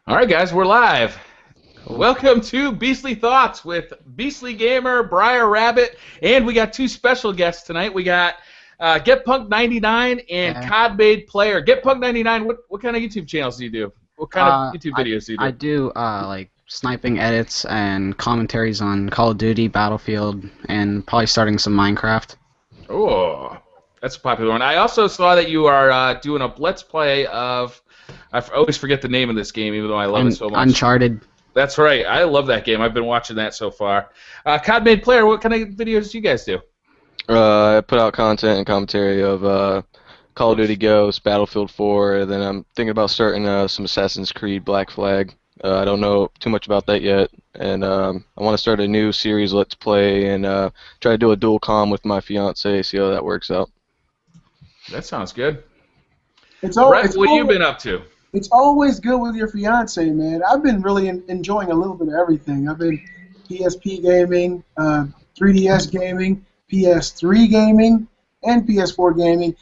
All right, guys, we're live. Welcome to Beastly Thoughts with Beastly Gamer, BriarRabbit, and we got two special guests tonight. We got GetPunk99 and Yeah. COD-Made Player. GetPunk99, what kind of YouTube channels do you do? What kind of YouTube videos do you do? I do like sniping edits and commentaries on Call of Duty, Battlefield, and probably starting some Minecraft. Oh, that's a popular one. I also saw that you are doing a Let's Play of... I always forget the name of this game, even though I love it so much. Uncharted. That's right. I love that game. I've been watching that so far. COD-Made Player, what kind of videos do you guys do? I put out content and commentary of Call of Duty Ghosts, Battlefield 4, then I'm thinking about starting some Assassin's Creed Black Flag. I don't know too much about that yet, and I want to start a new series, Let's Play, and try to do a dual comm with my fiance, see how that works out. That sounds good. Brett, what have you been up to? It's always good with your fiance, man. I've been really enjoying a little bit of everything. I've been PSP gaming, 3DS gaming, PS3 gaming, and PS4 gaming.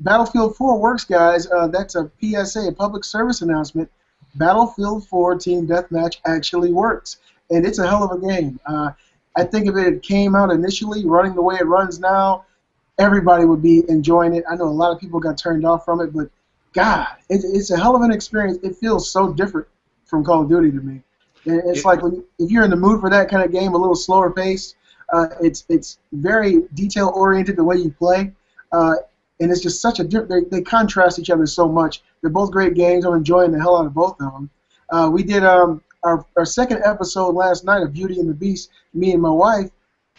Battlefield 4 works, guys. That's a PSA, a public service announcement. Battlefield 4 Team Deathmatch actually works, and it's a hell of a game. I think if it came out initially, running the way it runs now, everybody would be enjoying it. I know a lot of people got turned off from it, but God, it's a hell of an experience. It feels so different from Call of Duty to me. It's like if you're in the mood for that kind of game, a little slower pace, it's very detail-oriented the way you play, and it's just such a different. They contrast each other so much. They're both great games. I'm enjoying the hell out of both of them. We did our second episode last night of Beauty and the Beast, me and my wife,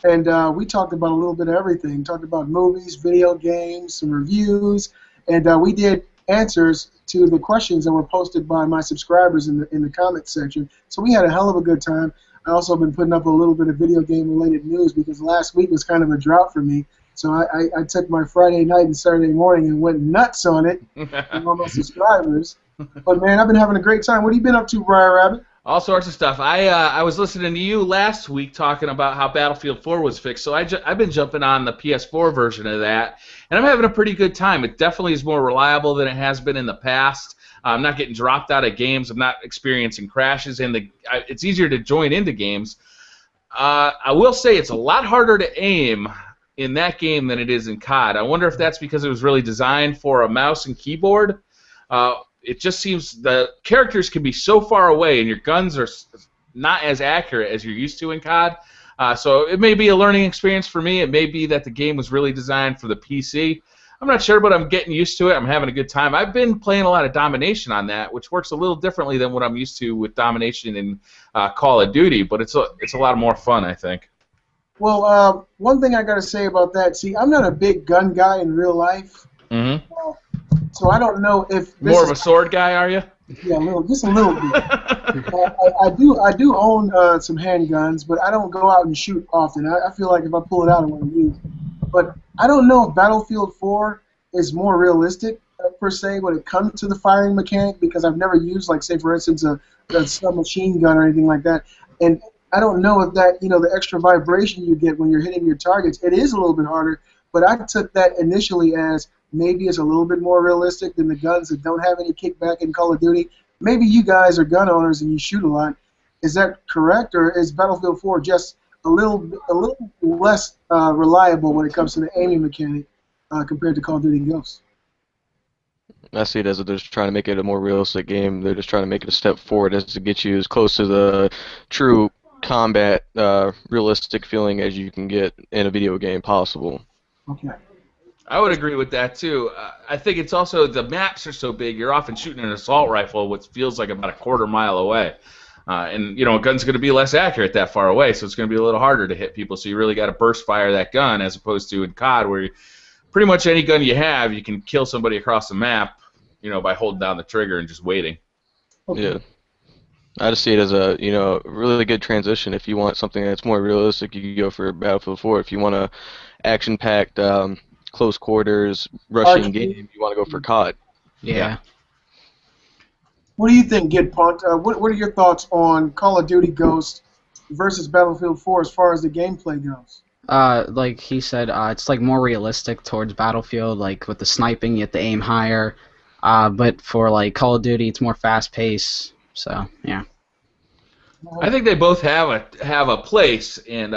and we talked about a little bit of everything. Talked about movies, video games, some reviews, and we did answers to the questions that were posted by my subscribers in the comments section. So we had a hell of a good time. I also been putting up a little bit of video game related news because last week was kind of a drought for me. So I took my Friday night and Saturday morning and went nuts on it with all my subscribers. But man, I've been having a great time. What have you been up to, BriarRabbit? All sorts of stuff. I was listening to you last week talking about how Battlefield 4 was fixed, so I've been jumping on the PS4 version of that, and I'm having a pretty good time. It definitely is more reliable than it has been in the past. I'm not getting dropped out of games. I'm not experiencing crashes, and it's easier to join into games. I will say it's a lot harder to aim in that game than it is in COD. I wonder if that's because it was really designed for a mouse and keyboard. It just seems the characters can be so far away, and your guns are not as accurate as you're used to in COD. So it may be a learning experience for me. It may be that the game was really designed for the PC. I'm not sure, but I'm getting used to it. I'm having a good time. I've been playing a lot of Domination on that, which works a little differently than what I'm used to with Domination in Call of Duty, but it's a lot more fun, I think. Well, one thing I got to say about that, see, I'm not a big gun guy in real life. Mm-hmm. So I don't know if this more of a sword guy, are you? Yeah, just a little bit. I do own some handguns, but I don't go out and shoot often. I feel like if I pull it out, I want to use it. But I don't know if Battlefield 4 is more realistic per se when it comes to the firing mechanic, because I've never used, like, say, for instance, a submachine gun or anything like that. And I don't know if that, the extra vibration you get when you're hitting your targets, it is a little bit harder. But I took that initially as maybe it's a little bit more realistic than the guns that don't have any kickback in Call of Duty. Maybe you guys are gun owners and you shoot a lot. Is that correct, or is Battlefield 4 just a little less reliable when it comes to the aiming mechanic compared to Call of Duty Ghosts? I see it as they're just trying to make it a more realistic game. They're just trying to make it a step forward as to get you as close to the true combat, realistic feeling as you can get in a video game possible. Okay. I would agree with that too. I think it's also the maps are so big. You're often shooting an assault rifle, which feels like about a quarter mile away, and a gun's going to be less accurate that far away, so it's going to be a little harder to hit people. So you really got to burst fire that gun, as opposed to in COD, where pretty much any gun you have, you can kill somebody across the map, by holding down the trigger and just waiting. Okay. Yeah. I just see it as a really good transition. If you want something that's more realistic, you can go for Battlefield 4. If you want a action-packed, close quarters, rushing game, you want to go for COD. Yeah. What do you think, GetPunked? What are your thoughts on Call of Duty Ghosts versus Battlefield 4 as far as the gameplay goes? Like he said, it's like more realistic towards Battlefield. Like with the sniping, you have to aim higher. But for like Call of Duty, it's more fast-paced, So yeah. I think they both have a place, and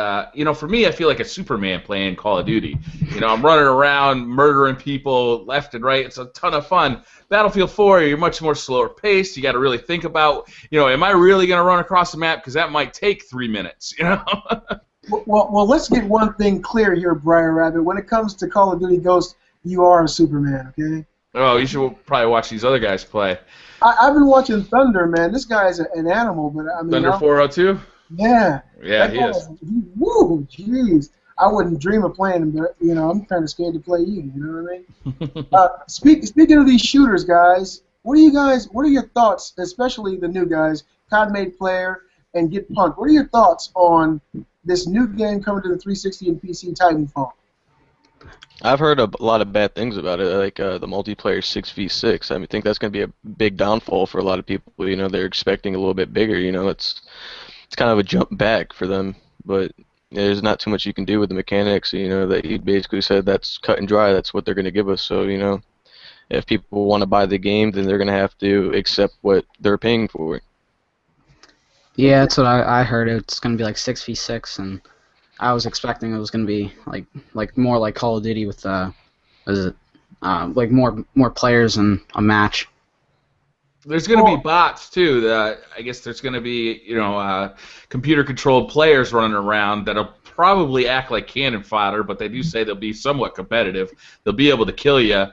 for me, I feel like a Superman playing Call of Duty. I'm running around murdering people left and right. It's a ton of fun. Battlefield 4, you're much more slower paced. You got to really think about, am I really going to run across the map? Because that might take 3 minutes. Well, let's get one thing clear here, BriarRabbit. When it comes to Call of Duty Ghosts, you are a Superman, okay? Oh, you should probably watch these other guys play. I've been watching Thunder, man. This guy's an animal, but I mean. Thunder 402? Yeah. Yeah, he is. Woo, jeez. I wouldn't dream of playing him, but I'm kind of scared to play you. You know what I mean? Speaking of these shooters, guys, what are your thoughts, especially the new guys, COD Made Player and Get Punked? What are your thoughts on this new game coming to the 360 and PC, Titanfall? I've heard a lot of bad things about it, like the multiplayer 6v6. I think that's going to be a big downfall for a lot of people. They're expecting a little bit bigger. It's kind of a jump back for them, but there's not too much you can do with the mechanics. That he basically said that's cut and dry. That's what they're going to give us. So if people want to buy the game, then they're going to have to accept what they're paying for. Yeah, that's what I heard. It's going to be like 6v6, and I was expecting it was going to be like more like Call of Duty with like more players and a match. There's going to be bots too. I guess there's going to be computer-controlled players running around that'll probably act like cannon fodder, but they do say they'll be somewhat competitive. They'll be able to kill you.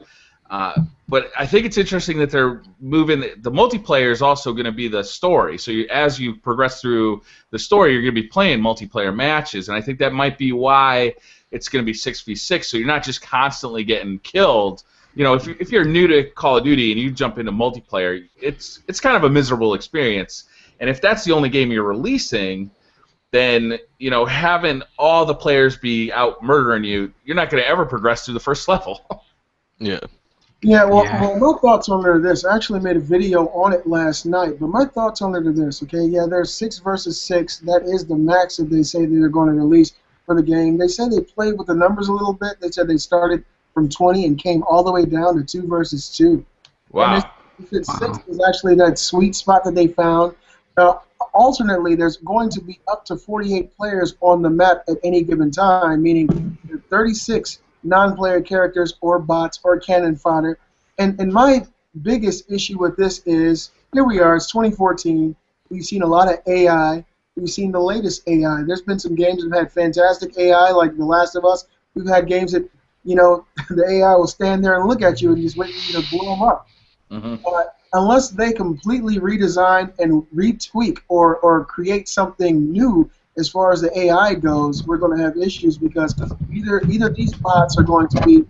But I think it's interesting that they're moving. The multiplayer is also going to be the story. So as you progress through the story, you're going to be playing multiplayer matches, and I think that might be why it's going to be 6v6. So you're not just constantly getting killed. If you're new to Call of Duty and you jump into multiplayer, it's kind of a miserable experience. And if that's the only game you're releasing, then having all the players be out murdering you, you're not going to ever progress through the first level. Yeah. Yeah, well, my thoughts on it are this. I actually made a video on it last night, but my thoughts on it are this, okay? Yeah, there's 6 versus 6. That is the max that they say they're going to release for the game. They say they played with the numbers a little bit. They said they started from 20 and came all the way down to 2 versus 2. Wow. And 6 is actually that sweet spot that they found. Alternately, there's going to be up to 48 players on the map at any given time, meaning 36 non-player characters or bots or cannon fodder. And my biggest issue with this is, here we are, it's 2014. We've seen a lot of AI. We've seen the latest AI. There's been some games that have had fantastic AI, like The Last of Us. We've had games that, the AI will stand there and look at you and just wait for you to blow them up. Mm-hmm. Unless they completely redesign and retweak or create something new as far as the AI goes, we're going to have issues because either these bots are going to be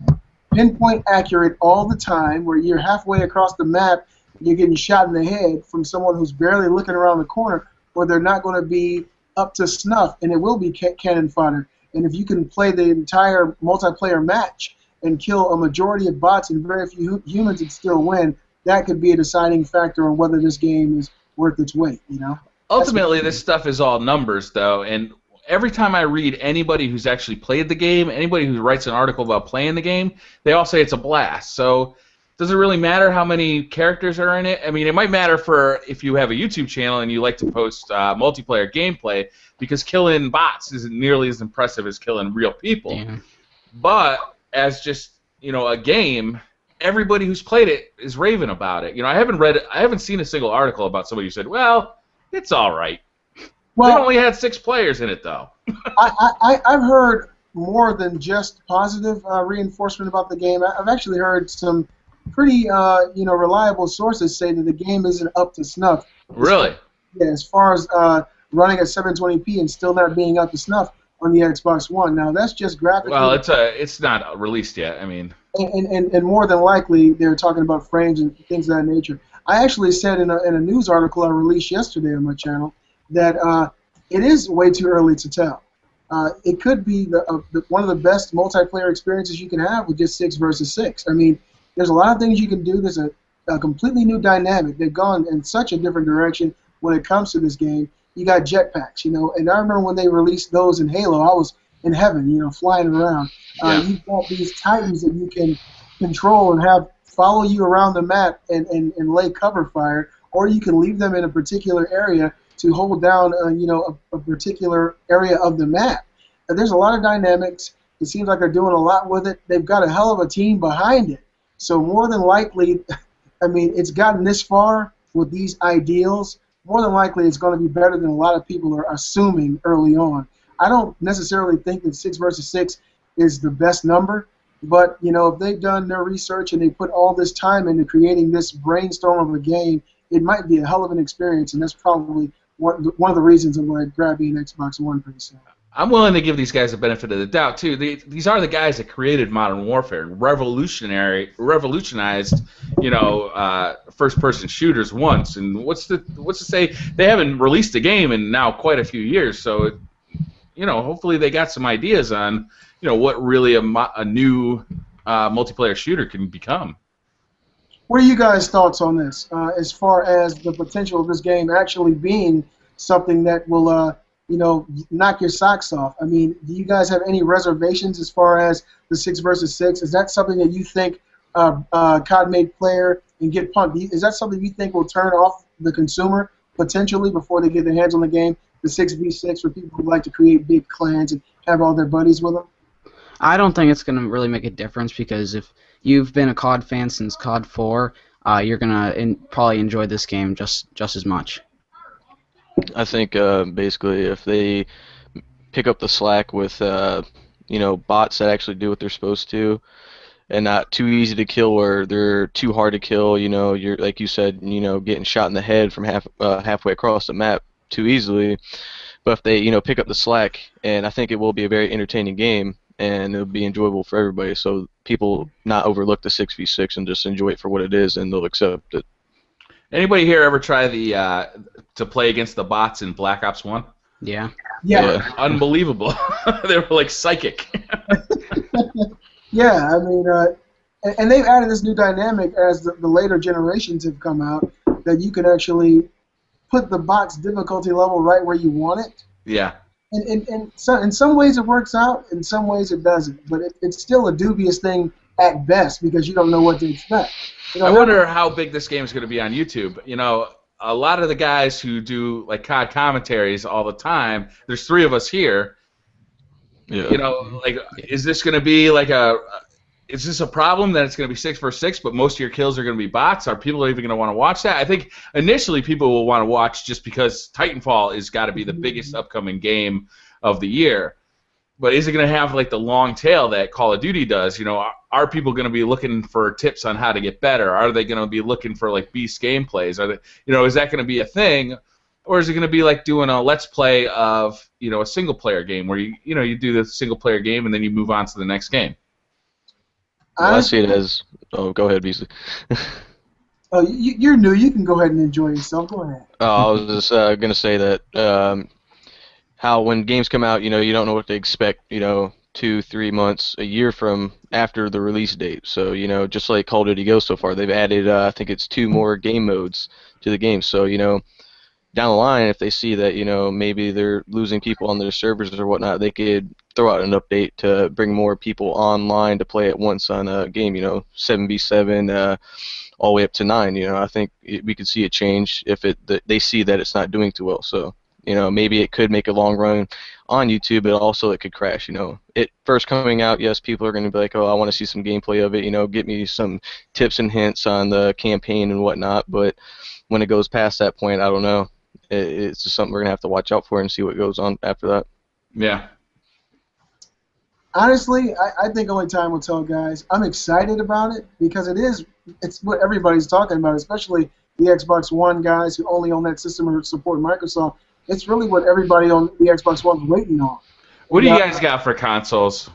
pinpoint accurate all the time, where you're halfway across the map and you're getting shot in the head from someone who's barely looking around the corner, or they're not going to be up to snuff, and it will be cannon fodder. And if you can play the entire multiplayer match and kill a majority of bots and very few humans and still win, that could be a deciding factor on whether this game is worth its weight, Ultimately, this stuff is all numbers, though, and every time I read anybody who's actually played the game, anybody who writes an article about playing the game, they all say it's a blast. So does it really matter how many characters are in it? I mean, it might matter for if you have a YouTube channel and you like to post multiplayer gameplay, because killing bots isn't nearly as impressive as killing real people. Yeah. But as just, a game, everybody who's played it is raving about it. I haven't seen a single article about somebody who said, well, it's all right. Well, they only had 6 players in it, though. I've heard more than just positive reinforcement about the game. I've actually heard some pretty reliable sources say that the game isn't up to snuff. Really? Yeah, as far as running at 720p and still not being up to snuff on the Xbox One. Now that's just graphically. Well, it's not released yet. I mean. And more than likely they're talking about frames and things of that nature. I actually said in a news article I released yesterday on my channel that it is way too early to tell. It could be one of the best multiplayer experiences you can have with just 6 versus 6. I mean, there's a lot of things you can do. There's a completely new dynamic. They've gone in such a different direction when it comes to this game. You got jetpacks, and I remember when they released those in Halo, I was in heaven, flying around. You've got these Titans that you can control and have follow you around the map and lay cover fire, or you can leave them in a particular area to hold down, a particular area of the map. And there's a lot of dynamics. It seems like they're doing a lot with it. They've got a hell of a team behind it. So more than likely, I mean, it's gotten this far with these ideals. More than likely, it's going to be better than a lot of people are assuming early on. I don't necessarily think that 6 versus 6 is the best number, but if they've done their research and they put all this time into creating this brainstorm of a game, it might be a hell of an experience, and that's probably one of the reasons I'm going to grab me an Xbox One pretty soon. I'm willing to give these guys the benefit of the doubt too. These are the guys that created Modern Warfare and revolutionized, first-person shooters once. And what's to say they haven't released a game in now quite a few years? So, hopefully they got some ideas on, what really a new multiplayer shooter can become. What are you guys' thoughts on this, as far as the potential of this game actually being something that will, knock your socks off? I mean, do you guys have any reservations as far as the 6 versus 6? Is that something that you think COD may player and get pumped? Is that something you think will turn off the consumer potentially before they get their hands on the game, the 6v6, for people who like to create big clans and have all their buddies with them? I don't think it's going to really make a difference, because if you've been a COD fan since COD 4, you're going to probably enjoy this game just as much. I think basically if they pick up the slack with bots that actually do what they're supposed to, and not too easy to kill or they're too hard to kill, you're like you said, getting shot in the head from halfway across the map too easily. But if they pick up the slack, and I think it will be a very entertaining game, and it'll be enjoyable for everybody, so people not overlook the 6v6 and just enjoy it for what it is, and they'll accept it. Anybody here ever try to play against the bots in Black Ops 1? Yeah. Yeah. Unbelievable. They were like psychic. Yeah, I mean, and they've added this new dynamic as the later generations have come out, that you can actually put the bot's difficulty level right where you want it. Yeah. And so in some ways it works out, in some ways it doesn't. But it's still a dubious thing at best, because you don't know what to expect. I wonder how big this game is going to be on YouTube. A lot of the guys who do like COD commentaries all the time, there's 3 of us here. Yeah. Is this going to be is this a problem that it's going to be 6 versus 6, but most of your kills are going to be bots? Are people even going to want to watch that? I think initially people will want to watch just because Titanfall has got to be the biggest upcoming game of the year. But is it going to have like the long tail that Call of Duty does? Are people going to be looking for tips on how to get better? Are they going to be looking for like beast gameplays? Are they, is that going to be a thing, or is it going to be like doing a let's play of a single player game where you do the single player game and then you move on to the next game? Well, I see it as. Oh, go ahead, Beasley. Oh, you're new. You can go ahead and enjoy yourself. Go ahead. I was just going to say that how when games come out, you don't know what to expect, 2-3 months, a year from after the release date. So, just like Call of Duty Go so far, they've added, I think it's 2 more game modes to the game. So, down the line, if they see that, maybe they're losing people on their servers or whatnot, they could throw out an update to bring more people online to play at once on a game, 7v7, all the way up to 9. I think we could see a change if they see that it's not doing too well. So, maybe it could make a long run on YouTube, but also it could crash. It first coming out, yes, people are going to be like, oh, I want to see some gameplay of it. Get me some tips and hints on the campaign and whatnot. But when it goes past that point, I don't know. It's just something we're going to have to watch out for and see what goes on after that. Yeah. Honestly, I think only time will tell, guys. I'm excited about it because it's what everybody's talking about, especially the Xbox One guys who only own that system or support Microsoft. It's really what everybody on the Xbox One is waiting on. What do you guys got for consoles?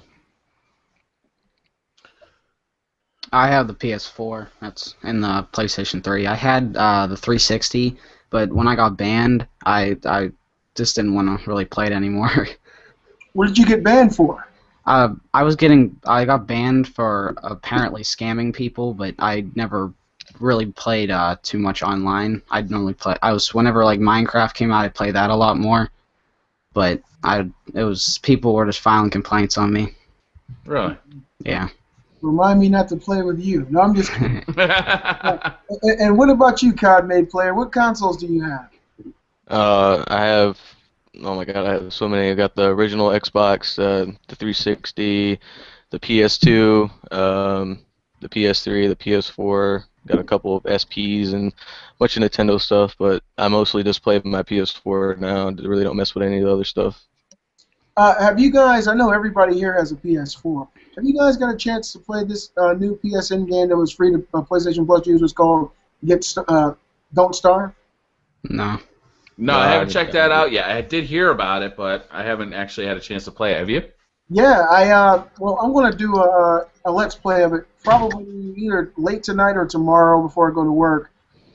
I have the PS4. That's in the PlayStation 3. I had the 360, but when I got banned, I just didn't want to really play it anymore. What did you get banned for? I got banned for apparently scamming people, but I never really played too much online. I'd normally play. Whenever like Minecraft came out, I'd play that a lot more. But people were just filing complaints on me. Really? Yeah. Remind me not to play with you. No, I'm just kidding. And what about you, COD Made player? What consoles do you have? I have, oh my god, I have so many. I got the original Xbox, the 360, the PS2, the PS3, the PS4. Got a couple of SPs and a bunch of Nintendo stuff, but I mostly just play with my PS4 now. I really don't mess with any of the other stuff. Have you guys? I know everybody here has a PS4. Have you guys got a chance to play this new PSN game that was free to PlayStation Plus users called Don't Starve? No. No, I haven't checked that out yet. I did hear about it, but I haven't actually had a chance to play it. Have you? Yeah, well, I'm gonna do a let's play of it probably either late tonight or tomorrow before I go to work.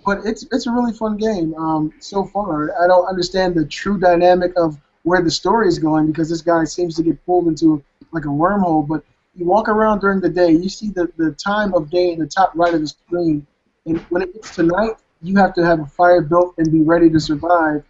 But it's a really fun game so far. I don't understand the true dynamic of where the story is going because this guy seems to get pulled into like a wormhole. But you walk around during the day, you see the time of day in the top right of the screen, and when it gets to night, you have to have a fire built and be ready to survive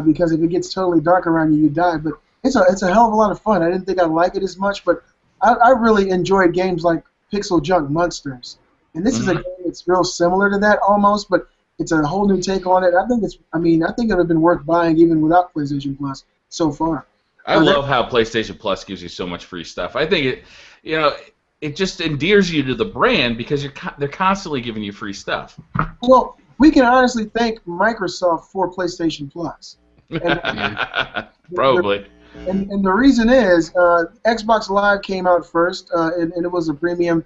because if it gets totally dark around you, you die. But it's a hell of a lot of fun. I didn't think I'd like it as much, but I really enjoyed games like Pixel Junk Monsters. And this is a game that's real similar to that almost, but it's a whole new take on it. I think it would have been worth buying even without PlayStation Plus so far. I love how PlayStation Plus gives you so much free stuff. I think it just endears you to the brand because they're constantly giving you free stuff. Well, we can honestly thank Microsoft for PlayStation Plus. And, Probably. And the reason is Xbox Live came out first, and it was a premium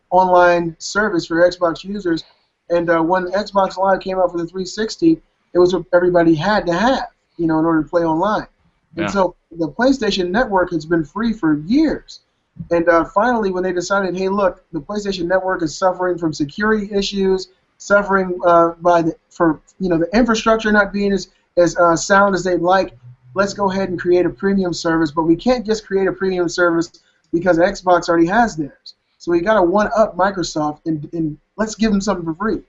online service for Xbox users. And when Xbox Live came out for the 360, it was what everybody had to have, in order to play online. And so the PlayStation Network has been free for years. And finally, when they decided, hey, look, the PlayStation Network is suffering from security issues, suffering the infrastructure not being as sound as they'd like. Let's go ahead and create a premium service, but we can't just create a premium service because Xbox already has theirs. So we got to one-up Microsoft and let's give them something for free.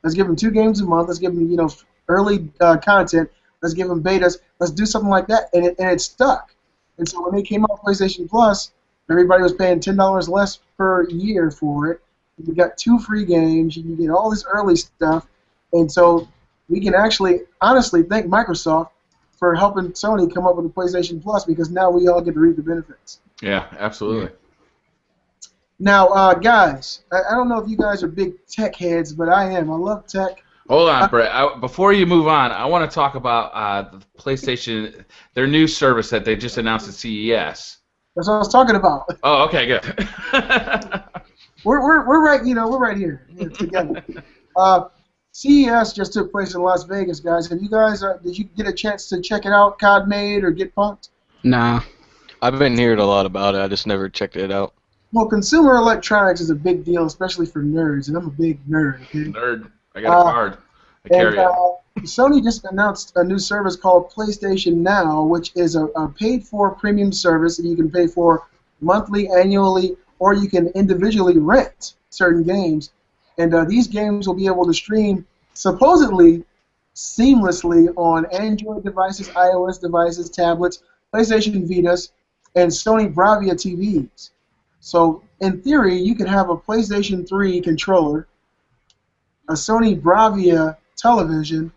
Let's give them 2 games a month. Let's give them early content. Let's give them betas. Let's do something like that, and it stuck. And so when they came out with PlayStation Plus, everybody was paying $10 less per year for it. You got 2 free games. You can get all this early stuff, and so we can actually honestly thank Microsoft for helping Sony come up with the PlayStation Plus because now we all get to reap the benefits. Yeah, absolutely. Now, guys, I don't know if you guys are big tech heads, but I am. I love tech. Hold on, Brett. Before you move on, I want to talk about the PlayStation, their new service that they just announced at CES. That's what I was talking about. Oh, okay, good. we're right, we're right here together. CES just took place in Las Vegas, guys. Have you guys? Did you get a chance to check it out, COD Made, or get punked? No. I've been hearing a lot about it. I just never checked it out. Well, consumer electronics is a big deal, especially for nerds, and I'm a big nerd. Okay? Nerd. I got a card. I carry it. Sony just announced a new service called PlayStation Now, which is a paid-for premium service that you can pay for monthly, annually, or you can individually rent certain games. And these games will be able to stream supposedly seamlessly on Android devices, iOS devices, tablets, PlayStation Vitas, and Sony Bravia TVs. So in theory, you could have a PlayStation 3 controller, a Sony Bravia television,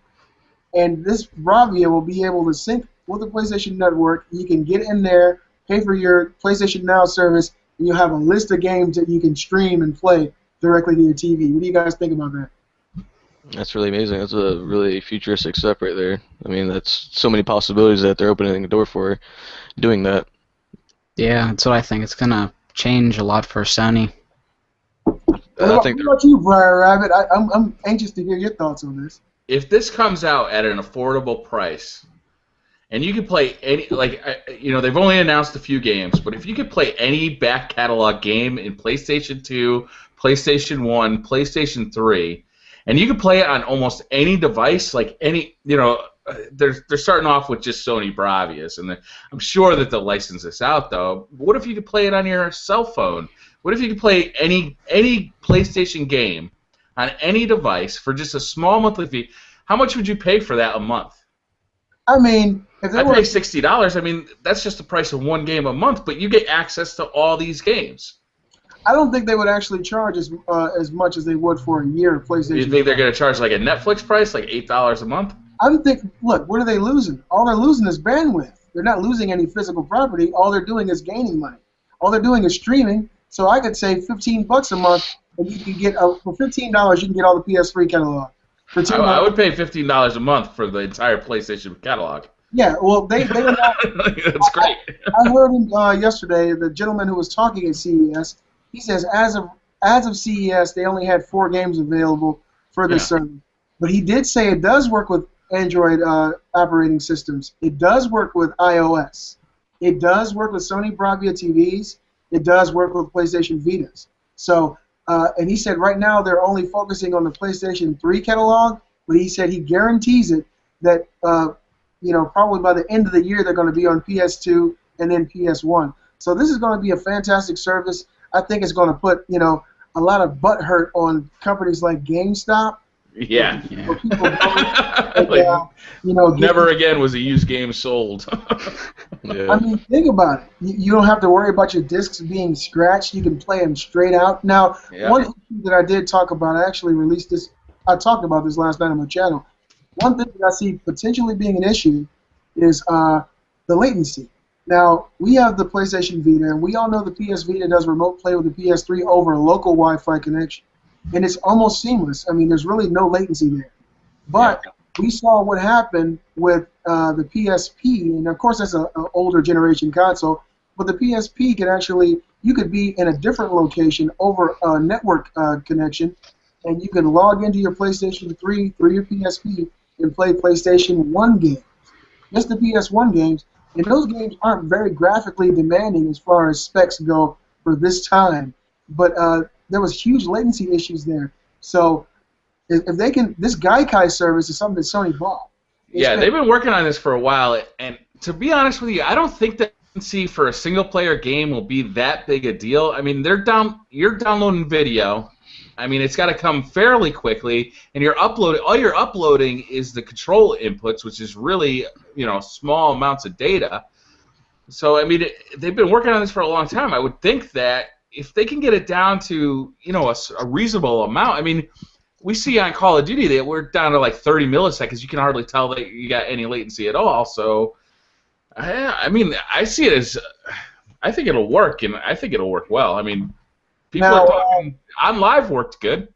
and this Bravia will be able to sync with the PlayStation Network. You can get in there, pay for your PlayStation Now service, and you'll have a list of games that you can stream and play directly to your TV. What do you guys think about that? That's really amazing. That's a really futuristic step right there. I mean, that's so many possibilities that they're opening the door for doing that. Yeah, that's what I think. It's going to change a lot for Sony. What about you, BriarRabbit? I'm anxious to hear your thoughts on this. If this comes out at an affordable price, and you can play any, they've only announced a few games, but if you could play any back catalog game in PlayStation 2, PlayStation 1, PlayStation 3, and you can play it on almost any device, they're starting off with just Sony Bravias, and I'm sure that they'll license this out, though. What if you could play it on your cell phone? What if you could play any PlayStation game on any device for just a small monthly fee? How much would you pay for that a month? I mean, if I'd pay $60. I mean, that's just the price of one game a month, but you get access to all these games. I don't think they would actually charge as much as they would for a year of PlayStation. Do you think they're going to charge like a Netflix price, like $8 a month? I think, look, what are they losing? All they're losing is bandwidth. They're not losing any physical property. All they're doing is gaining money. All they're doing is streaming. So I could save $15 a month, and you can get for $15 you can get all the PS3 catalog. For I would pay $15 a month for the entire PlayStation catalog. Yeah, well, they are not. That's great. I heard him yesterday. The gentleman who was talking at CES, he says as of CES they only had 4 games available for this service. But he did say it does work with Android operating systems. It does work with iOS. It does work with Sony Bravia TVs. It does work with PlayStation Vitas. So, and he said right now they're only focusing on the PlayStation 3 catalog, but he said he guarantees it that probably by the end of the year they're going to be on PS2 and then PS1. So this is going to be a fantastic service. I think it's going to put a lot of butt hurt on companies like GameStop. Yeah. And, never again was a used game sold. Yeah. I mean, think about it. You don't have to worry about your discs being scratched. You can play them straight out. Now, one issue that I did talk about, I actually released this. I talked about this last night on my channel. One thing that I see potentially being an issue is the latency. Now, we have the PlayStation Vita, and we all know the PS Vita does remote play with the PS3 over a local Wi-Fi connection. And it's almost seamless. I mean, there's really no latency there. But we saw what happened with the PSP, and of course that's an older generation console, but the PSP can actually, you could be in a different location over a network connection, and you can log into your PlayStation 3 through your PSP and play PlayStation 1 games. Just the PS1 games, and those games aren't very graphically demanding as far as specs go for this time, but there was huge latency issues there. So if they can, this Gaikai service is something that Sony bought. They've been working on this for a while, and to be honest with you, I don't think that latency for a single-player game will be that big a deal. I mean, you're downloading video. I mean, it's got to come fairly quickly, and all you're uploading is the control inputs, which is really, small amounts of data. So, I mean, they've been working on this for a long time. I would think that if they can get it down to, a reasonable amount, I mean, we see on Call of Duty that we're down to like 30 milliseconds. You can hardly tell that you got any latency at all. So, I mean, I see it as, I think it'll work, and I think it'll work well. I mean, people are talking, on live worked good.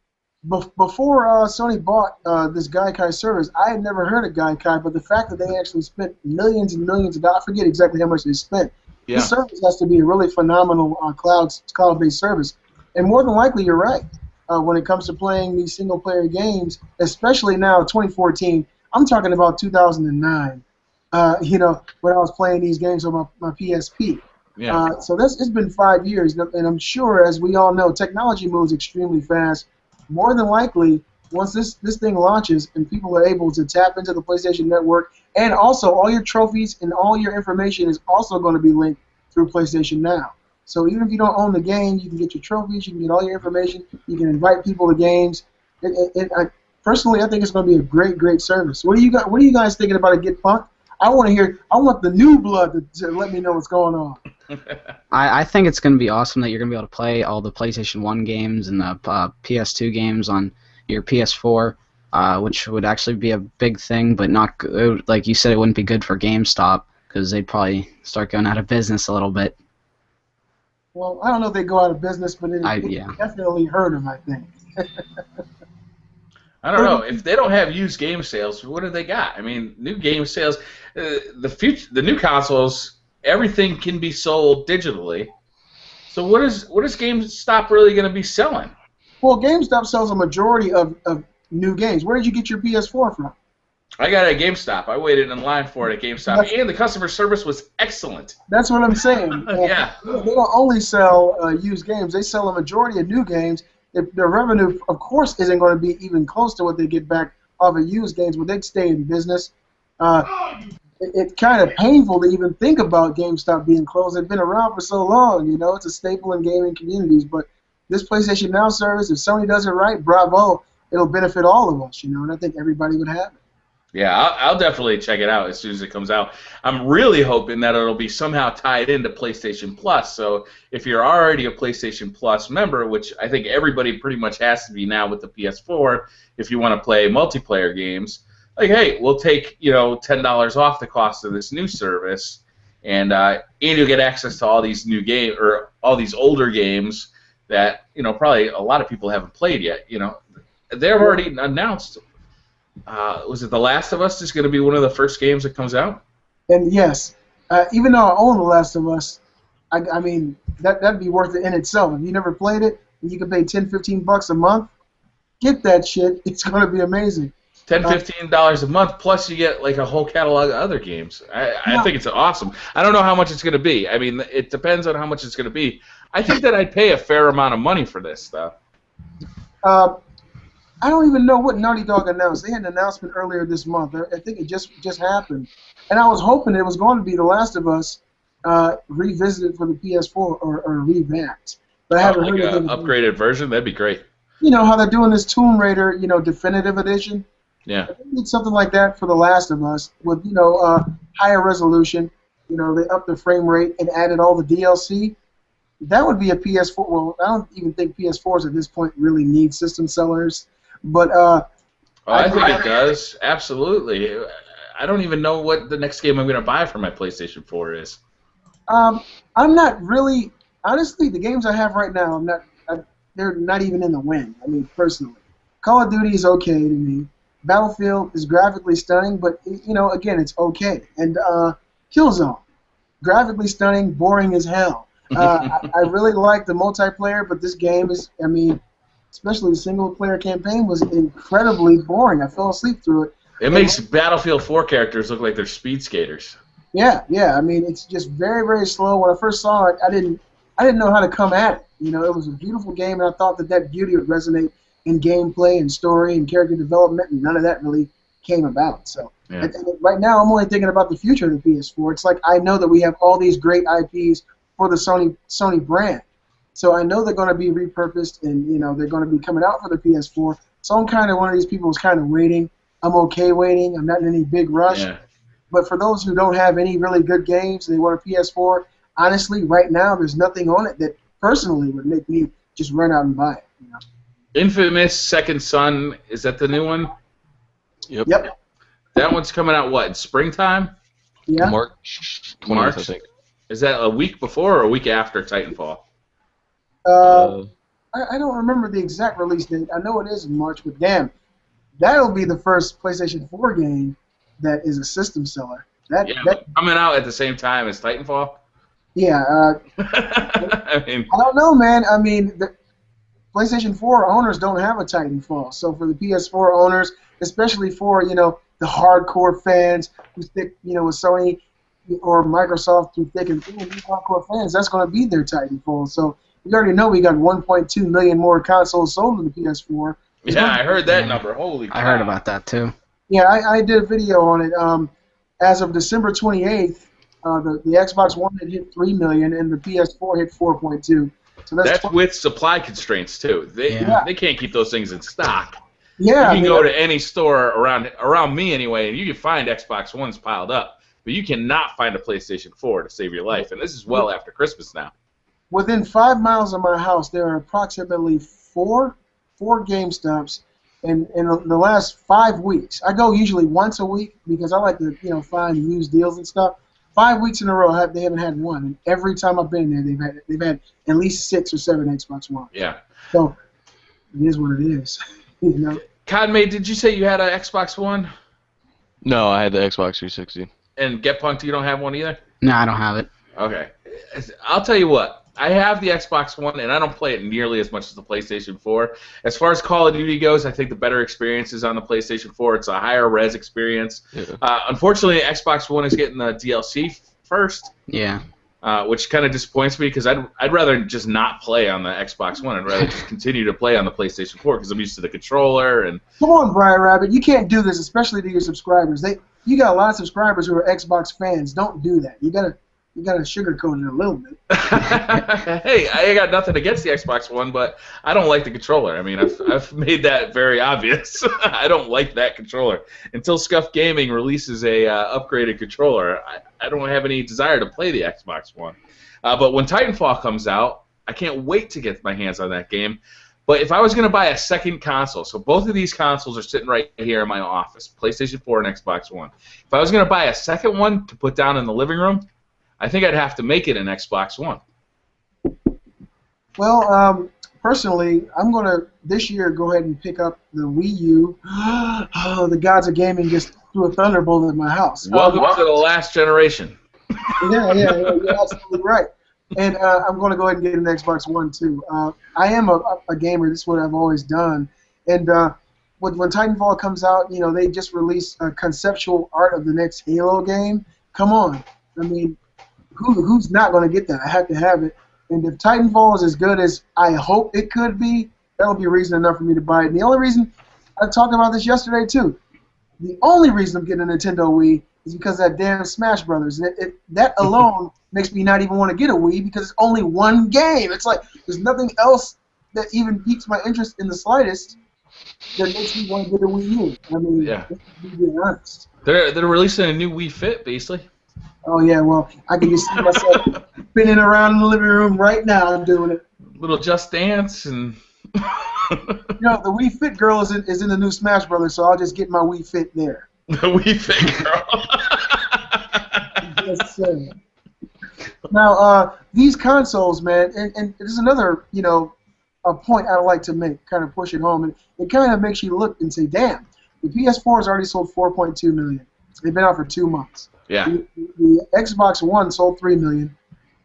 Before Sony bought this Gaikai service, I had never heard of Gaikai, but the fact that they actually spent millions and millions of dollars, I forget exactly how much they spent. Yeah. This service has to be a really phenomenal cloud-based service. And more than likely, you're right. When it comes to playing these single-player games, especially now, 2014, I'm talking about 2009, when I was playing these games on my PSP. Yeah. So it's been 5 years, and I'm sure, as we all know, technology moves extremely fast. More than likely, once this thing launches and people are able to tap into the PlayStation Network, and also all your trophies and all your information is also going to be linked through PlayStation Now. So even if you don't own the game, you can get your trophies, you can get all your information, you can invite people to games. Personally, I think it's going to be a great, great service. What are you guys thinking about it? Get Punk'd? I want the new blood to let me know what's going on. I think it's going to be awesome that you're going to be able to play all the PlayStation 1 games and the PS2 games on your PS4, which would actually be a big thing, but not good. Like you said, it wouldn't be good for GameStop because they'd probably start going out of business a little bit. Well, I don't know if they go out of business, but it definitely hurt them, I think. I don't know. If they don't have used game sales, what do they got? I mean, new game sales, the new consoles, everything can be sold digitally. So what is GameStop really going to be selling? Well, GameStop sells a majority of new games. Where did you get your PS4 from? I got it at GameStop. I waited in line for it at GameStop, and the customer service was excellent. That's what I'm saying. Yeah. They don't only sell used games. They sell a majority of new games. Their revenue, of course, isn't going to be even close to what they get back off of used games, but they'd stay in business. It's kind of painful to even think about GameStop being closed. They've been around for so long, It's a staple in gaming communities. But this PlayStation Now service, if Sony does it right, bravo. It'll benefit all of us, and I think everybody would have it. Yeah, I'll definitely check it out as soon as it comes out. I'm really hoping that it'll be somehow tied into PlayStation Plus. So if you're already a PlayStation Plus member, which I think everybody pretty much has to be now with the PS4, if you want to play multiplayer games, like, hey, we'll take $10 off the cost of this new service, and you'll get access to all these new games or all these older games that probably a lot of people haven't played yet. They've already announced. Was it The Last of Us is going to be one of the first games that comes out? And yes, even though I own The Last of Us, I mean, that'd be worth it in itself. If you never played it, and you can pay $10-15 a month, get that shit. It's going to be amazing. $15 a month, plus you get like a whole catalog of other games. I think it's awesome. I don't know how much it's going to be. I mean, it depends on how much it's going to be. I think that I'd pay a fair amount of money for this, though. I don't even know what Naughty Dog announced. They had an announcement earlier this month. I think it just happened. And I was hoping it was going to be The Last of Us revisited for the PS4 or revamped. But I haven't heard anything. An upgraded version? That'd be great. You know how they're doing this Tomb Raider, definitive edition? Yeah. I think it's something like that for The Last of Us with, higher resolution. They upped the frame rate and added all the DLC. That would be a PS4. Well, I don't even think PS4s at this point really need system sellers. But I think it does. Absolutely. I don't even know what the next game I'm going to buy for my PlayStation 4 is. I'm not really. Honestly, the games I have right now, they're not even in the win. I mean, personally, Call of Duty is okay to me. Battlefield is graphically stunning, but again, it's okay. And Killzone, graphically stunning, boring as hell. I really like the multiplayer, but this game is, especially the single-player campaign was incredibly boring. I fell asleep through it. It makes Battlefield 4 characters look like they're speed skaters. Yeah. It's just very, very slow. When I first saw it, I didn't know how to come at it. It was a beautiful game, and I thought that beauty would resonate in gameplay and story and character development, and none of that really came about. So and right now, I'm only thinking about the future of the PS4. It's like I know that we have all these great IPs for the Sony brand. So I know they're going to be repurposed, and they're going to be coming out for the PS4. So I'm kind of one of these people who's kind of waiting. I'm okay waiting. I'm not in any big rush. Yeah. But for those who don't have any really good games and they want a PS4, honestly, right now there's nothing on it that personally would make me just run out and buy it. Infamous Second Son, is that the new one? Yep. That one's coming out what, in springtime? Yeah. March 20th, I think. Is that a week before or a week after Titanfall? I don't remember the exact release date. I know it is in March, but damn, that'll be the first PlayStation 4 game that is a system seller. Coming out at the same time as Titanfall? Yeah. I don't know, man. The PlayStation 4 owners don't have a Titanfall. So for the PS4 owners, especially for, the hardcore fans who stick, with Sony or Microsoft through thick and thin, these hardcore fans, that's going to be their Titanfall. So we already know we got 1.2 million more consoles sold to the PS4. Yeah, I heard that number. Holy cow. I heard about that too. Yeah, I did a video on it. As of December 28th, the Xbox One had hit 3 million and the PS4 hit 4.2. So that's with supply constraints too. They can't keep those things in stock. Yeah, you can go to any store around me anyway, and you can find Xbox Ones piled up, but you cannot find a PlayStation 4 to save your life. And this is well after Christmas now. Within 5 miles of my house, there are approximately four GameStops in the last 5 weeks. I go usually once a week because I like to find used deals and stuff. 5 weeks in a row, they haven't had one, and every time I've been there, they've had at least 6 or 7 Xbox Ones. Yeah. So it is what it is. Conmate, did you say you had an Xbox One? No, I had the Xbox 360. And Get Punked, you don't have one either? No, I don't have it. Okay. I'll tell you what. I have the Xbox One, and I don't play it nearly as much as the PlayStation 4. As far as Call of Duty goes, I think the better experience is on the PlayStation 4. It's a higher res experience. Yeah. Unfortunately, Xbox One is getting the DLC first. Yeah. Which kind of disappoints me because I'd rather just not play on the Xbox One. I'd rather just continue to play on the PlayStation 4 because I'm used to the controller. And come on, BriarRabbit, you can't do this, especially to your subscribers. You got a lot of subscribers who are Xbox fans. Don't do that. You gotta You got to sugarcoat it a little bit. Hey, I got nothing against the Xbox One, but I don't like the controller. I mean, I've made that very obvious. I don't like that controller. Until Scuff Gaming releases a upgraded controller, I don't have any desire to play the Xbox One. But when Titanfall comes out, I can't wait to get my hands on that game. But if I was going to buy a second console, so both of these consoles are sitting right here in my office, PlayStation 4 and Xbox One. If I was going to buy a second one to put down in the living room, I think I'd have to make it an Xbox One. Well, personally, I'm going to, this year, go ahead and pick up the Wii U. Oh, the gods of gaming just threw a thunderbolt at my house. Welcome to the last generation. Yeah, you're absolutely right. And I'm going to go ahead and get an Xbox One, too. I am a gamer. This is what I've always done. And when Titanfall comes out, you know, they just released a conceptual art of the next Halo game. Come on. I mean, who's not going to get that? I have to have it. And if Titanfall is as good as I hope it could be, that'll be reason enough for me to buy it. And the only reason, I talked about this yesterday, too. The only reason I'm getting a Nintendo Wii is because of that damn Smash Brothers. And that alone makes me not even want to get a Wii because it's only one game. It's like there's nothing else that even piques my interest in the slightest that makes me want to get a Wii U. I mean, yeah. To be honest. They're releasing a new Wii Fit, basically. Oh, yeah, well, I can just see myself spinning around in the living room right now doing it. Little Just Dance and... You know, the Wii Fit girl is in the new Smash Brothers, so I'll just get my Wii Fit there. The Wii Fit girl. Yes, sir. Now, these consoles, man, and there's another, you know, a point I'd like to make, kind of push it home, and it kind of makes you look and say, damn, the PS4 has already sold 4.2 million. They've been out for 2 months. Yeah. The Xbox One sold 3 million,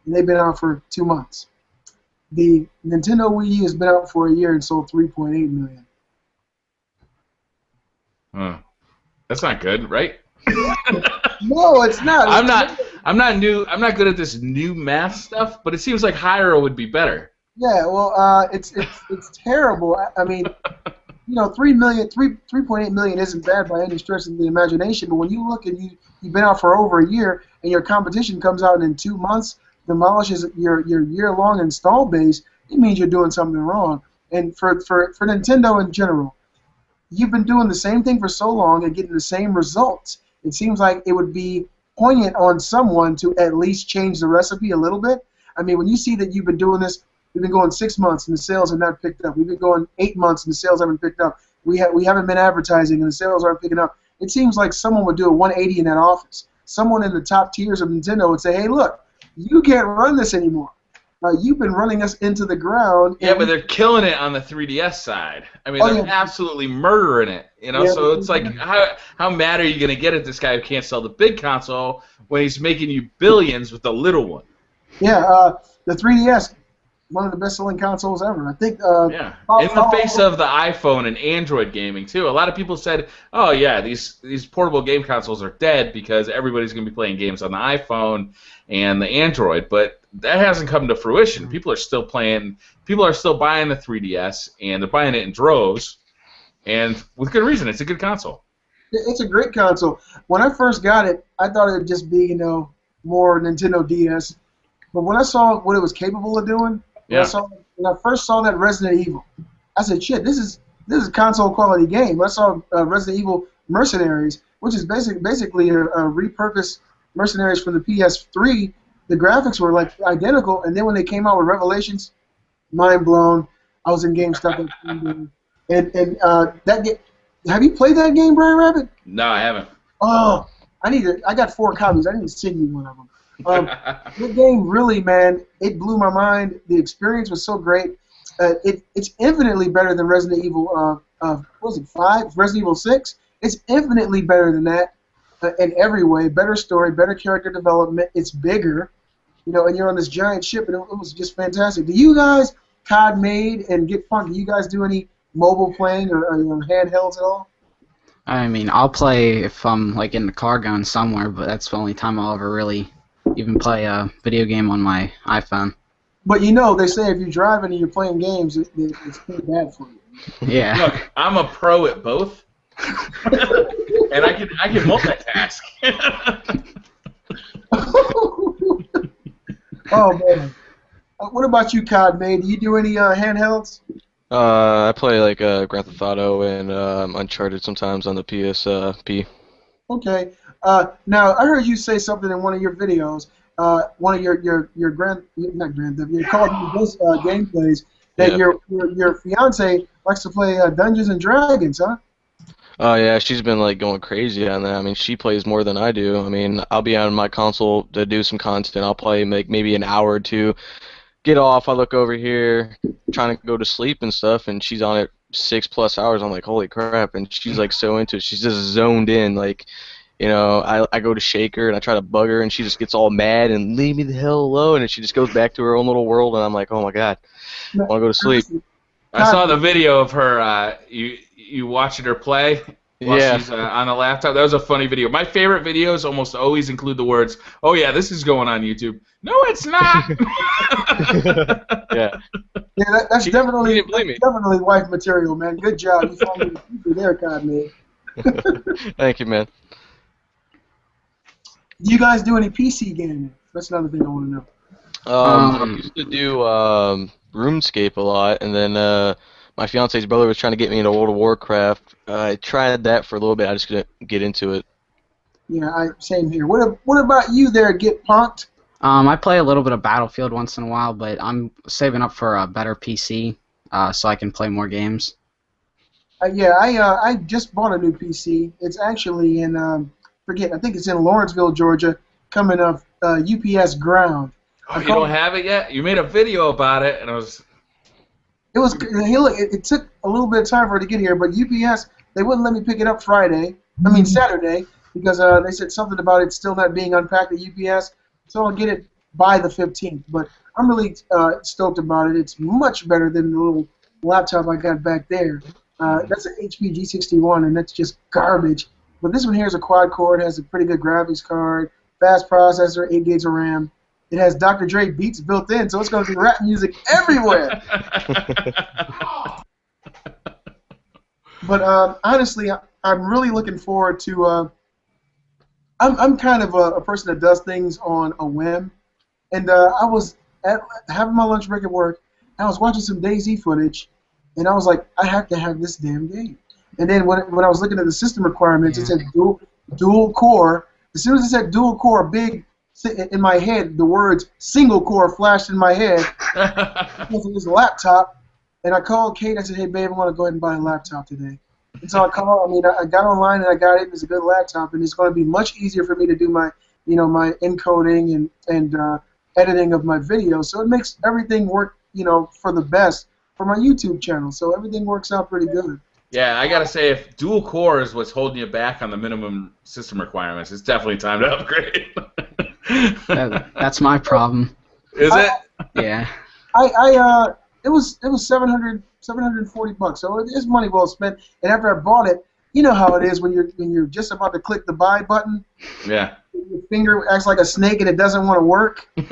and they've been out for 2 months. The Nintendo Wii U has been out for a year and sold 3.8 million. Huh. That's not good, right? No, it's not. I'm not good at this new math stuff, but it seems like higher would be better. Yeah, well, it's terrible. I mean, you know, 3.8 million isn't bad by any stretch of the imagination. But when you look and you've been out for over a year, and your competition comes out in 2 months, demolishes your year-long install base, it means you're doing something wrong. And for Nintendo in general, you've been doing the same thing for so long and getting the same results. It seems like it would be poignant on someone to at least change the recipe a little bit. I mean, when you see that you've been doing this, we've been going 6 months and the sales have not picked up. We've been going 8 months and the sales haven't picked up. We haven't been advertising and the sales aren't picking up. It seems like someone would do a 180 in that office. Someone in the top tiers of Nintendo would say, hey, look, you can't run this anymore. You've been running us into the ground. Yeah, but they're killing it on the 3DS side. I mean, they're absolutely murdering it. You know, so it's like, how mad are you going to get at this guy who can't sell the big console when he's making you billions with the little one? Yeah, the 3DS, one of the best-selling consoles ever. I think. Yeah, in the face of the iPhone and Android gaming too. A lot of people said, "Oh yeah, these portable game consoles are dead because everybody's going to be playing games on the iPhone and the Android." But that hasn't come to fruition. People are still playing. People are still buying the 3DS, and they're buying it in droves, and with good reason. It's a good console. It's a great console. When I first got it, I thought it would just be, you know, more Nintendo DS. But when I saw what it was capable of doing, when I first saw that Resident Evil, I said, "Shit, this is a console quality game." When I saw Resident Evil Mercenaries, which is basically a repurposed Mercenaries from the PS3. The graphics were like identical, and then when they came out with Revelations, mind blown. I was in GameStop and that game. Have you played that game, BriarRabbit? No, I haven't. Oh, I got 4 copies. I need to send you one of them. The game really, man, it blew my mind. The experience was so great. It's infinitely better than Resident Evil. What was it, 5? Resident Evil 6. It's infinitely better than that in every way. Better story, better character development. It's bigger, you know, and you're on this giant ship, and it was just fantastic. Do you guys, COD Made and Get Funky, do you guys do any mobile playing or handhelds at all? I mean, I'll play if I'm like in the car going somewhere, but that's the only time I'll ever really even play a video game on my iPhone. But you know, they say if you're driving and you're playing games, it's pretty bad for you. Yeah. Look, I'm a pro at both, and I can multitask. Oh man. What about you, Cod, man? Do you do any handhelds? I play like Grand Theft Auto and Uncharted sometimes on the PSP. Okay. Now I heard you say something in one of your videos, one of your not Grand Theft, your Call of Duty Ghost gameplays, that Yeah. your fiance likes to play Dungeons and Dragons, huh? Oh yeah, she's been like going crazy on that. I mean, she plays more than I do. I mean, I'll be on my console to do some content. I'll play maybe an hour or two. Get off. I look over here, trying to go to sleep and stuff, and she's on it 6+ hours. I'm like, holy crap! And she's like so into it. She's just zoned in. Like, I go to shake her and I try to bug her, and she just gets all mad and leave me the hell alone. And she just goes back to her own little world, and I'm like, oh my god, I want to go to sleep. I saw the video of her. You watching her play while Yeah. she's on a laptop. That was a funny video. My favorite videos almost always include the words, "Oh yeah, this is going on YouTube." No, it's not. Yeah. Yeah, that's She definitely didn't believe me. definitely wife material, man. Good job. You found the future there, Cod, man. Thank you, man. Do you guys do any PC gaming? That's another thing I want to know. I used to do RuneScape a lot, and then my fiance's brother was trying to get me into World of Warcraft. I tried that for a little bit. I just couldn't get into it. Yeah, same here. What about you there, Get Punked? I play a little bit of Battlefield once in a while, but I'm saving up for a better PC so I can play more games. I just bought a new PC. It's actually in I think it's in Lawrenceville, Georgia, coming off UPS ground. Oh, you don't have it yet? You made a video about it, and It took a little bit of time for it to get here, but UPS, they wouldn't let me pick it up Saturday, because they said something about it still not being unpacked at UPS. So I'll get it by the 15th. But I'm really stoked about it. It's much better than the little laptop I got back there. That's an HP G61, and that's just garbage. But this one here is a quad-core. It has a pretty good graphics card, fast processor, 8 gigs of RAM. It has Dr. Dre beats built in, so it's going to be rap music everywhere. But honestly, I'm really looking forward to. I'm kind of a person that does things on a whim, and I was having my lunch break at work. And I was watching some DayZ footage, and I was like, I have to have this damn game. And then when I was looking at the system requirements, it said dual core. As soon as it said dual core, in my head, the words single core flashed in my head. Because of this laptop, and I called Kate. I said, "Hey, babe, I want to go ahead and buy a laptop today." And so I got online and I got it. It's a good laptop, and it's going to be much easier for me to do my encoding and editing of my videos. So it makes everything work, for the best for my YouTube channel. So everything works out pretty good. Yeah, I gotta say, if dual core is what's holding you back on the minimum system requirements, it's definitely time to upgrade. That's my problem. Is it? Yeah. It was $740, so it's money well spent. And after I bought it, you know how it is when you're just about to click the buy button. Yeah. Your finger acts like a snake and it doesn't want to work. I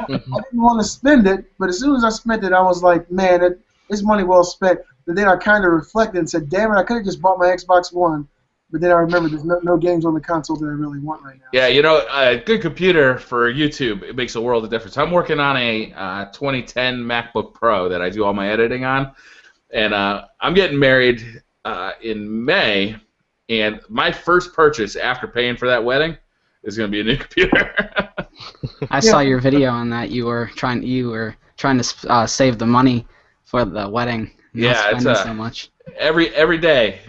didn't want to spend it, but as soon as I spent it, I was like, man, it's money well spent. But then I kind of reflected and said, damn it, I could have just bought my Xbox One. But then I remembered there's no games on the console that I really want right now. Yeah, a good computer for YouTube, it makes a world of difference. I'm working on a 2010 MacBook Pro that I do all my editing on, and I'm getting married in May, and my first purchase after paying for that wedding is going to be a new computer. I saw your video on that. You were trying to save the money for the wedding. Yeah, not spending so much. Every day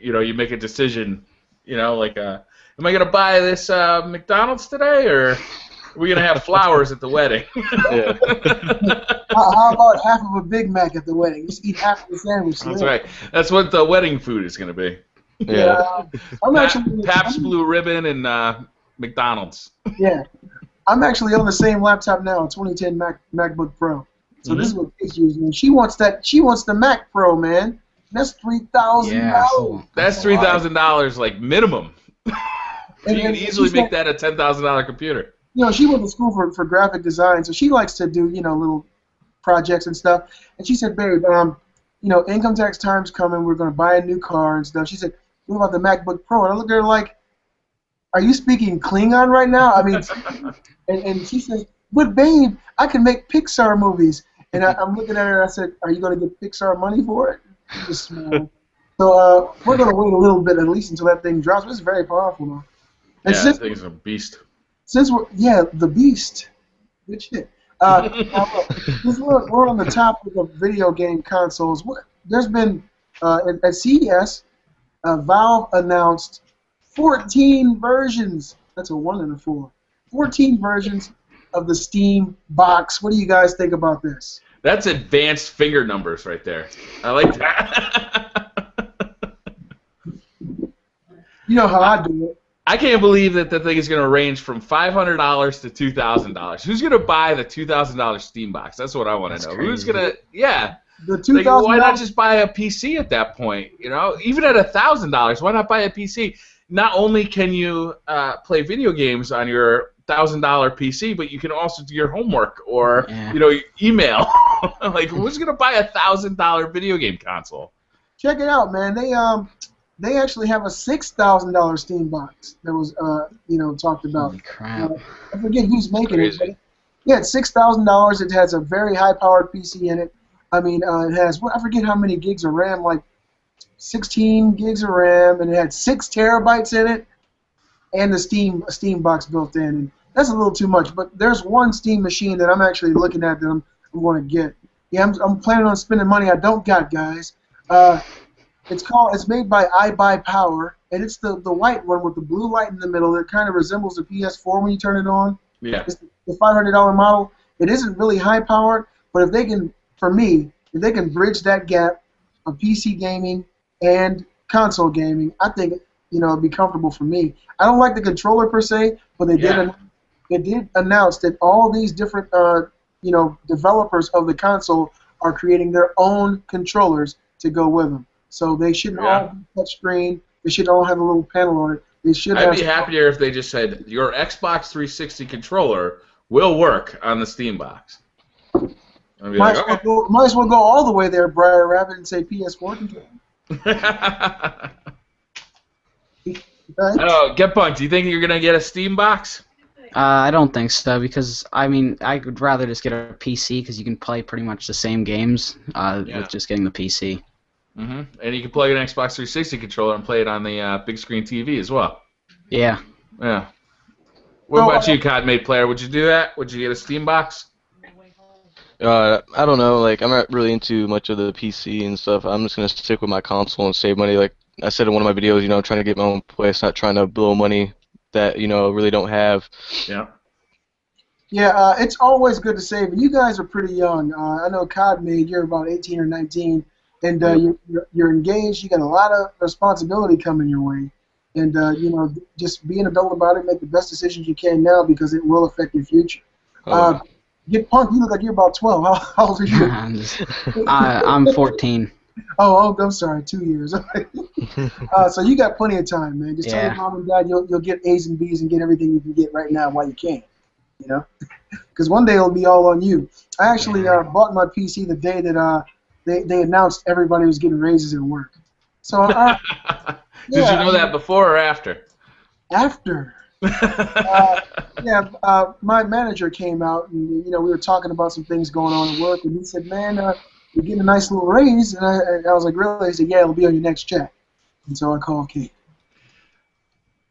you make a decision, like, am I going to buy this McDonald's today, or are we going to have flowers at the wedding? Yeah. How about half of a Big Mac at the wedding? Just eat half of the sandwich. That's right. That's what the wedding food is going to be. Yeah. I'm actually Pabst Blue Ribbon and McDonald's. Yeah. I'm actually on the same laptop now, a 2010 MacBook Pro. So this is what Kate's using. She wants the Mac Pro, man. That's $3,000. Yeah. That's $3,000 like minimum. You can easily make that a $10,000 computer. She went to school for graphic design, so she likes to do little projects and stuff. And she said, babe, income tax time's coming. We're going to buy a new car and stuff. She said, what about the MacBook Pro? And I looked at her like, are you speaking Klingon right now? I mean, and she said, With Babe, I can make Pixar movies. And I'm looking at her and I said, are you going to get Pixar money for it? She just smiled. So we're going to wait a little bit, at least until that thing drops. It's very powerful, though. And Yeah, that thing's a beast. Since the Beast. Good shit. Now, since we're on the topic of video game consoles, there's been, at CES, Valve announced 14 versions. That's a 1 and a 4. 14 versions of the Steam box. What do you guys think about this? That's advanced finger numbers right there. I like that. You know how I do it. I can't believe that the thing is going to range from $500 to $2,000. Who's going to buy the $2,000 Steam box? That's what I want to know. Crazy. Who's going to? Yeah. The $2,000. Like, why not just buy a PC at that point? You know, even at $1,000, why not buy a PC? Not only can you play video games on your $1,000 PC, but you can also do your homework or your email. Like, who's going to buy a $1,000 video game console? Check it out, man. They actually have a $6,000 Steam box that was talked about. Holy crap. I forget who's making it. Crazy. But yeah, it's $6,000. It has a very high-powered PC in it. I mean, it has I forget how many gigs of RAM, like 16 gigs of RAM, and it had 6 terabytes in it, and the Steam box built in. And that's a little too much, but there's one Steam machine that I'm actually looking at that I'm going to get. Yeah, I'm planning on spending money I don't got, guys. It's made by iBuyPower, and it's the white one with the blue light in the middle. It kind of resembles the PS4 when you turn it on. Yeah. It's the $500 model. It isn't really high powered, but if they can bridge that gap of PC gaming and console gaming, I think it'd be comfortable for me. I don't like the controller per se, but they did announce that all these different developers of the console are creating their own controllers to go with them. So they shouldn't all be touchscreen. They shouldn't all have a little panel on it. They should. I'd be happier if they just said your Xbox 360 controller will work on the Steam box. I'd be might as well go all the way there, BriarRabbit, and say PS4 controller. Oh, Get Punk, do you think you're gonna get a Steam box? I don't think so, because I would rather just get a PC because you can play pretty much the same games with just getting the PC. Mm-hmm. And you can plug an Xbox 360 controller and play it on the big screen TV as well. Yeah. Yeah. What about you, COD-made player? Would you do that? Would you get a Steam box? I don't know. Like, I'm not really into much of the PC and stuff. I'm just gonna stick with my console and save money. Like I said in one of my videos, I'm trying to get my own place, not trying to blow money that really don't have. Yeah. Yeah, it's always good to save. You guys are pretty young. I know COD-made, you're about 18 or 19, and you're engaged. You got a lot of responsibility coming your way, and just be an adult about it. Make the best decisions you can now because it will affect your future. Get Punk, you look like you're about 12. How old are you? I'm 14. Oh, I'm sorry, 2 years. So you got plenty of time, man. Just tell your mom and dad you'll get A's and B's and get everything you can get right now while you can. Because one day it'll be all on you. I actually bought my PC the day that they announced everybody was getting raises at work. So did you know that before or after? After. My manager came out and we were talking about some things going on at work, and he said, "Man, you're getting a nice little raise," and I was like, "Really?" He said, "Yeah, it'll be on your next check." And so I called Kate.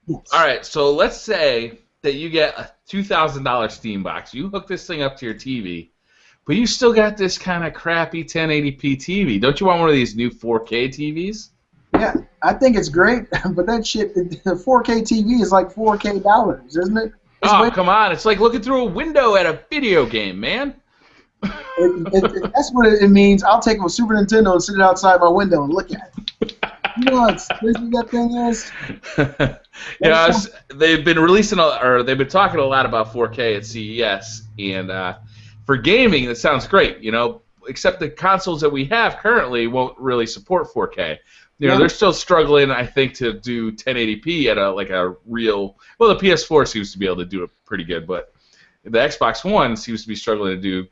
Yes. All right, so let's say that you get a $2,000 Steam box. You hook this thing up to your TV, but you still got this kind of crappy 1080p TV. Don't you want one of these new 4K TVs? Yeah, I think it's great, but that shit, the 4K TV is like $4K, isn't it? Come on. It's like looking through a window at a video game, man. That's what it means. I'll take a Super Nintendo and sit it outside my window and look at it. You know how crazy that thing is? They've been they've been talking a lot about 4K at CES, and for gaming, that sounds great, except the consoles that we have currently won't really support 4K. They're still struggling, I think, to do 1080p at a real. Well, the PS4 seems to be able to do it pretty good, but the Xbox One seems to be struggling to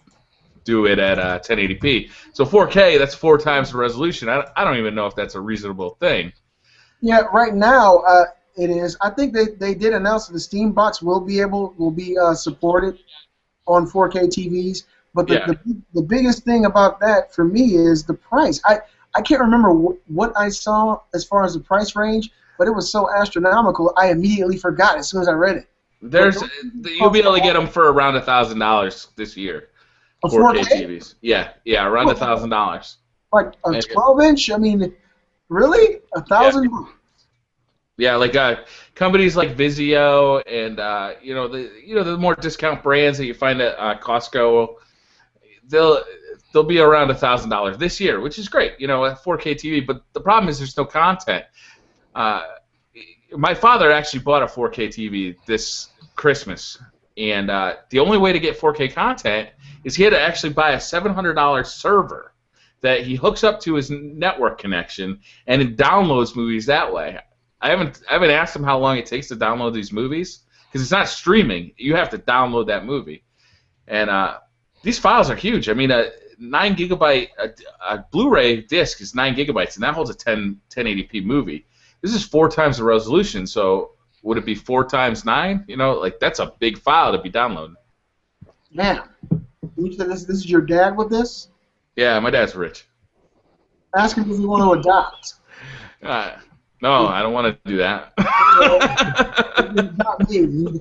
do it at 1080p. So 4K, that's 4 times the resolution. I don't even know if that's a reasonable thing. Yeah, right now it is. I think they did announce that the Steam box will be supported on 4K TVs. But Yeah. the biggest thing about that for me is the price. I can't remember what I saw as far as the price range, but it was so astronomical, I immediately forgot as soon as I read it. You'll be able to get them for around $1,000 this year. A 4K 4K? TVs. Yeah, around $1,000. Like a 12-inch? I mean, really? $1,000? Yeah, like companies like Vizio and the more discount brands that you find at Costco, they'll be around $1,000 this year, which is great. A 4K TV. But the problem is there's no content. My father actually bought a 4K TV this Christmas, and the only way to get 4K content is he had to actually buy a $700 server that he hooks up to his network connection, and it downloads movies that way. I haven't asked him how long it takes to download these movies, because it's not streaming. You have to download that movie, and these files are huge. I mean, a 9 gigabyte a Blu-ray disc is 9 gigabytes, and that holds a 1080p movie. This is 4 times the resolution, so would it be 4 times 9? That's a big file to be downloading. Yeah. You said this is your dad with this? Yeah, my dad's rich. Ask him if you want to adopt. No, I don't want to do that. Not me.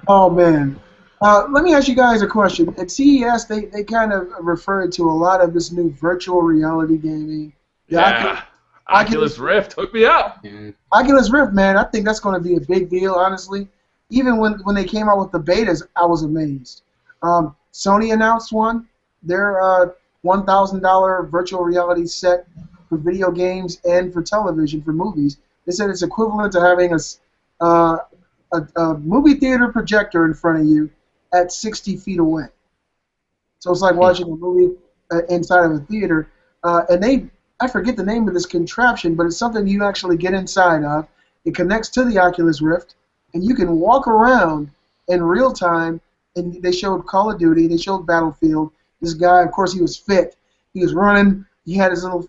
Oh, man. Let me ask you guys a question. At CES, they kind of referred to a lot of this new virtual reality gaming. Yeah. Oculus Rift, hook me up. Oculus Rift, man, I think that's going to be a big deal, honestly. Even when they came out with the betas, I was amazed. Sony announced one. Their $1,000 virtual reality set for video games and for television, for movies. They said it's equivalent to having a movie theater projector in front of you at 60 feet away. So it's like watching a movie inside of a theater. I forget the name of this contraption, but it's something you actually get inside of. It connects to the Oculus Rift, and you can walk around in real time. And they showed Call of Duty, they showed Battlefield. This guy, of course, he was fit. He was running. He had his little,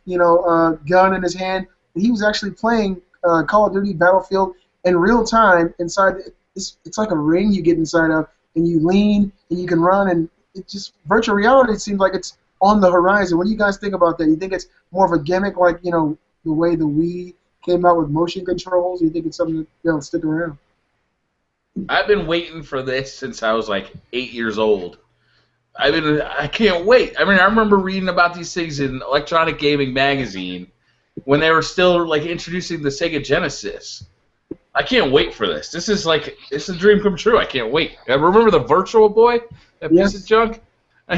gun in his hand. And he was actually playing Call of Duty, Battlefield in real time inside. It's like a ring you get inside of, and you lean and you can run. And it just virtual reality. It seems like it's on the horizon. What do you guys think about that? You think it's more of a gimmick, like the way the Wii came out with motion controls? Or you think it's something that'll stick around? I've been waiting for this since I was like 8 years old. I can't wait. I mean, I remember reading about these things in Electronic Gaming Magazine when they were still like introducing the Sega Genesis. I can't wait for this. It's a dream come true. I can't wait. I remember the Virtual Boy, that piece of junk. I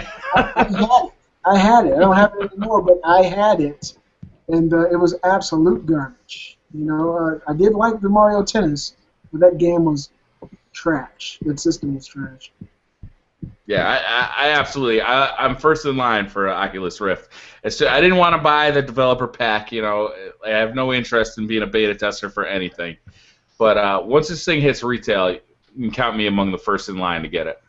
had it. I don't have it anymore, but I had it, and it was absolute garbage. I did like the Mario Tennis, but that game was trash. That system was trash. Yeah, I absolutely. I'm first in line for Oculus Rift. I didn't want to buy the developer pack. I have no interest in being a beta tester for anything. But once this thing hits retail, you can count me among the first in line to get it.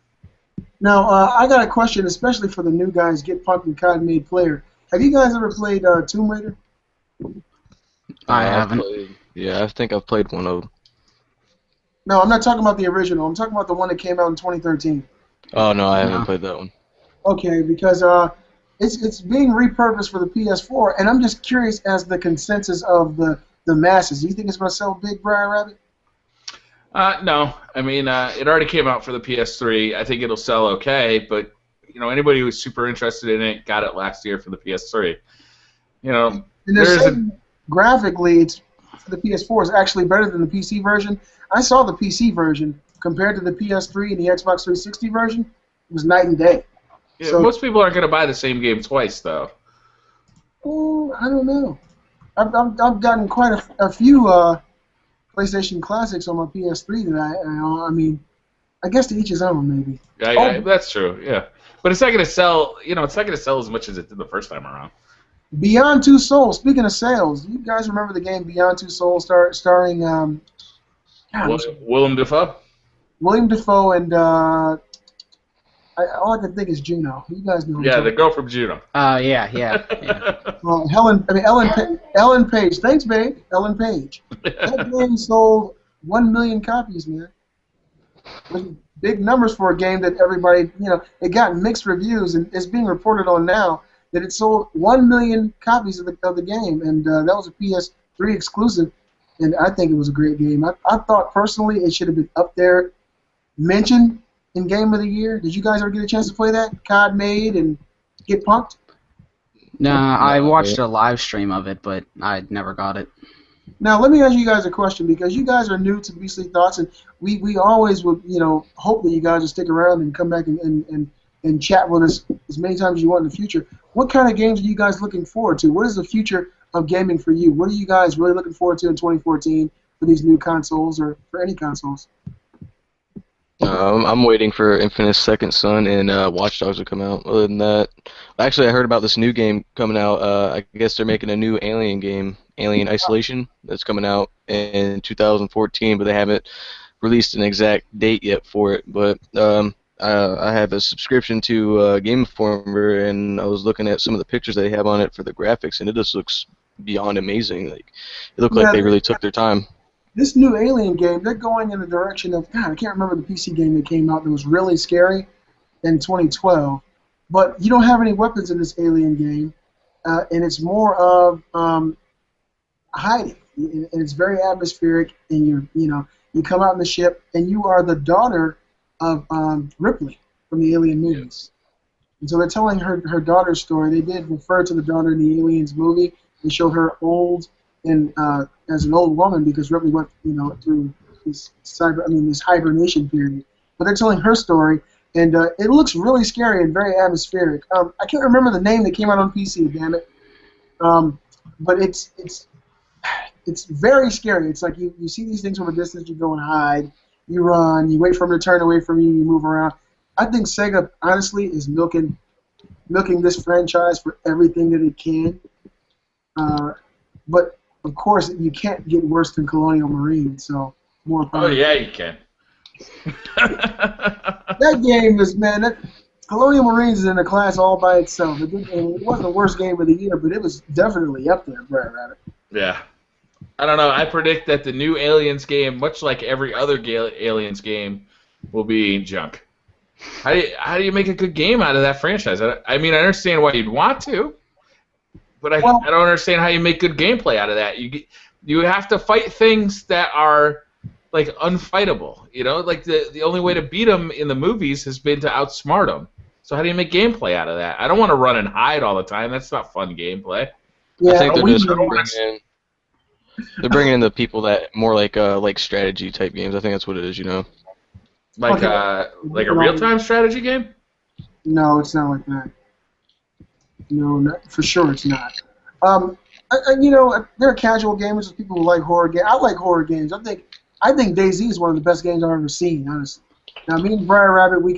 Now, I got a question, especially for the new guys, Get Punked and Cotton Made Player. Have you guys ever played Tomb Raider? I haven't. I think I've played one of them. No, I'm not talking about the original. I'm talking about the one that came out in 2013. Oh, no, I haven't played that one. Okay, because it's being repurposed for the PS4, and I'm just curious as the consensus of the masses. Do you think it's going to sell big, BriarRabbit? No. I mean, it already came out for the PS3. I think it'll sell okay, but anybody who's super interested in it got it last year for the PS3. And they're saying graphically, it's for the PS4 is actually better than the PC version. I saw the PC version compared to the PS3 and the Xbox 360 version. It was night and day. Yeah, so, most people aren't going to buy the same game twice, though. Oh, I don't know. I've gotten quite a few PlayStation Classics on my PS3 that I mean, I guess to each his own, maybe. Yeah, that's true. Yeah, but it's not going to sell. It's not going to sell as much as it did the first time around. Beyond Two Souls. Speaking of sales, you guys remember the game Beyond Two Souls starring Willem Dafoe? William Dafoe and all I can think is Juno. You guys know. Yeah, the girl from Juno. Yeah. Ellen Page. Thanks, babe. Ellen Page. That game sold 1 million copies, man. which is big numbers for a game that everybody, it got mixed reviews, and it's being reported on now that it sold 1 million copies of the game, and that was a PS3 exclusive, and I think it was a great game. I thought personally it should have been up there, mentioned in Game of the Year. Did you guys ever get a chance to play that? COD made and get punked? Nah, I watched a live stream of it, but I never got it. Now, let me ask you guys a question, because you guys are new to Beastly Thoughts, and we always would, hope that you guys will stick around and come back and chat with us as many times as you want in the future. What kind of games are you guys looking forward to? What is the future of gaming for you? What are you guys really looking forward to in 2014 for these new consoles, or for any consoles? I'm waiting for Infamous Second Son and Watch Dogs to come out. Other than that, actually, I heard about this new game coming out. I guess they're making a new Alien game, Alien Isolation, that's coming out in 2014, but they haven't released an exact date yet for it. But I have a subscription to Game Informer, and I was looking at some of the pictures they have on it for the graphics, and it just looks beyond amazing. Like, it looked like they really took their time. This new Alien game, they're going in the direction of, God, I can't remember the PC game that came out that was really scary in 2012. But you don't have any weapons in this Alien game, and it's more of hiding, and it's very atmospheric. And you come out in the ship, and you are the daughter of Ripley from the Alien movies. And so they're telling her daughter's story. They did refer to the daughter in the Aliens movie. They showed her old and as an old woman, because Ripley went, through this hibernation period. But they're telling her story, and it looks really scary and very atmospheric. I can't remember the name that came out on PC, damn it. But it's very scary. It's like you see these things from a distance, you go and hide, you run, you wait for them to turn away from you, you move around. I think Sega, honestly, is milking this franchise for everything that it can. But of course, you can't get worse than Colonial Marine, so more fun. Oh, yeah, you can. That game is, man, Colonial Marines is in a class all by itself. It wasn't the worst game of the year, but it was definitely up there, BriarRabbit. Yeah. I don't know. I predict that the new Aliens game, much like every other Aliens game, will be junk. How do you make a good game out of that franchise? I mean, I understand why you'd want to, but I don't understand how you make good gameplay out of that. You have to fight things that are like unfightable. Like the only way to beat them in the movies has been to outsmart them. So how do you make gameplay out of that? I don't want to run and hide all the time. That's not fun gameplay. Yeah, I think they're bringing in the people that more like strategy type games. I think that's what it is. Like a real-time strategy game? No, it's not like that. No, for sure it's not. There are casual gamers, there's people who like horror games. I like horror games. I think DayZ is one of the best games I've ever seen, honestly. Now, me and BriarRabbit, we're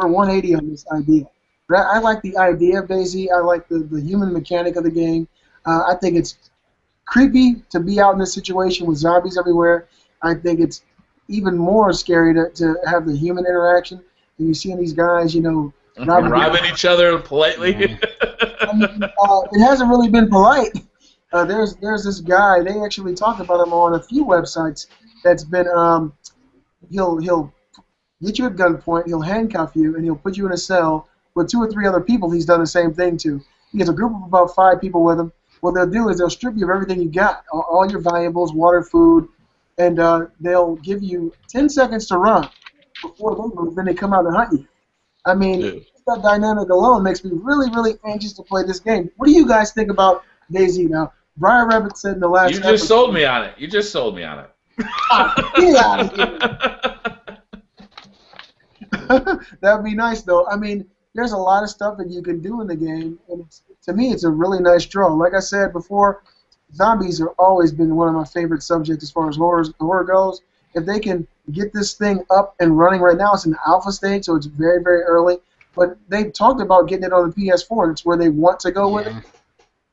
180 on this idea. But I like the idea of DayZ. I like the human mechanic of the game. I think it's creepy to be out in this situation with zombies everywhere. I think it's even more scary to have the human interaction. And you see these guys, robbing each other politely. Yeah. It hasn't really been polite. There's this guy. They actually talked about him on a few websites. That's been he'll get you at gunpoint. He'll handcuff you and he'll put you in a cell with 2 or 3 other people. He's done the same thing to. He has a group of about 5 people with him. What they'll do is they'll strip you of everything you got, all your valuables, water, food, and they'll give you 10 seconds to run before they move. Then they come out and hunt you. I mean, that dynamic alone makes me really, really anxious to play this game. What do you guys think about DayZ now? BriarRabbit said in the last episode... You just sold me on it. Get out of here. That would be nice, though. I mean, there's a lot of stuff that you can do in the game, and to me, it's a really nice draw. Like I said before, zombies have always been one of my favorite subjects as far as horror goes. If they can get this thing up and running right now, it's in the alpha stage, so it's very, very early. But they talked about getting it on the PS4. That's where they want to go with it.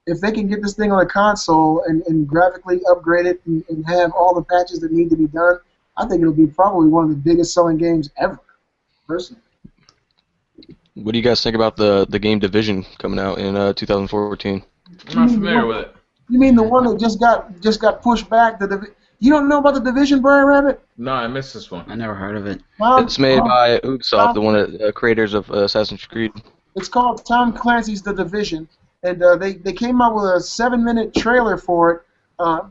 If they can get this thing on a console and graphically upgrade it and have all the patches that need to be done, I think it'll be probably one of the biggest selling games ever, personally. What do you guys think about the game Division coming out in 2014? I'm not familiar with it. You mean the one that just got pushed back? You don't know about The Division, BriarRabbit? No, I missed this one. I never heard of it. It's made by Ubisoft, the one of creators of Assassin's Creed. It's called Tom Clancy's The Division, and they came out with a 7-minute trailer for it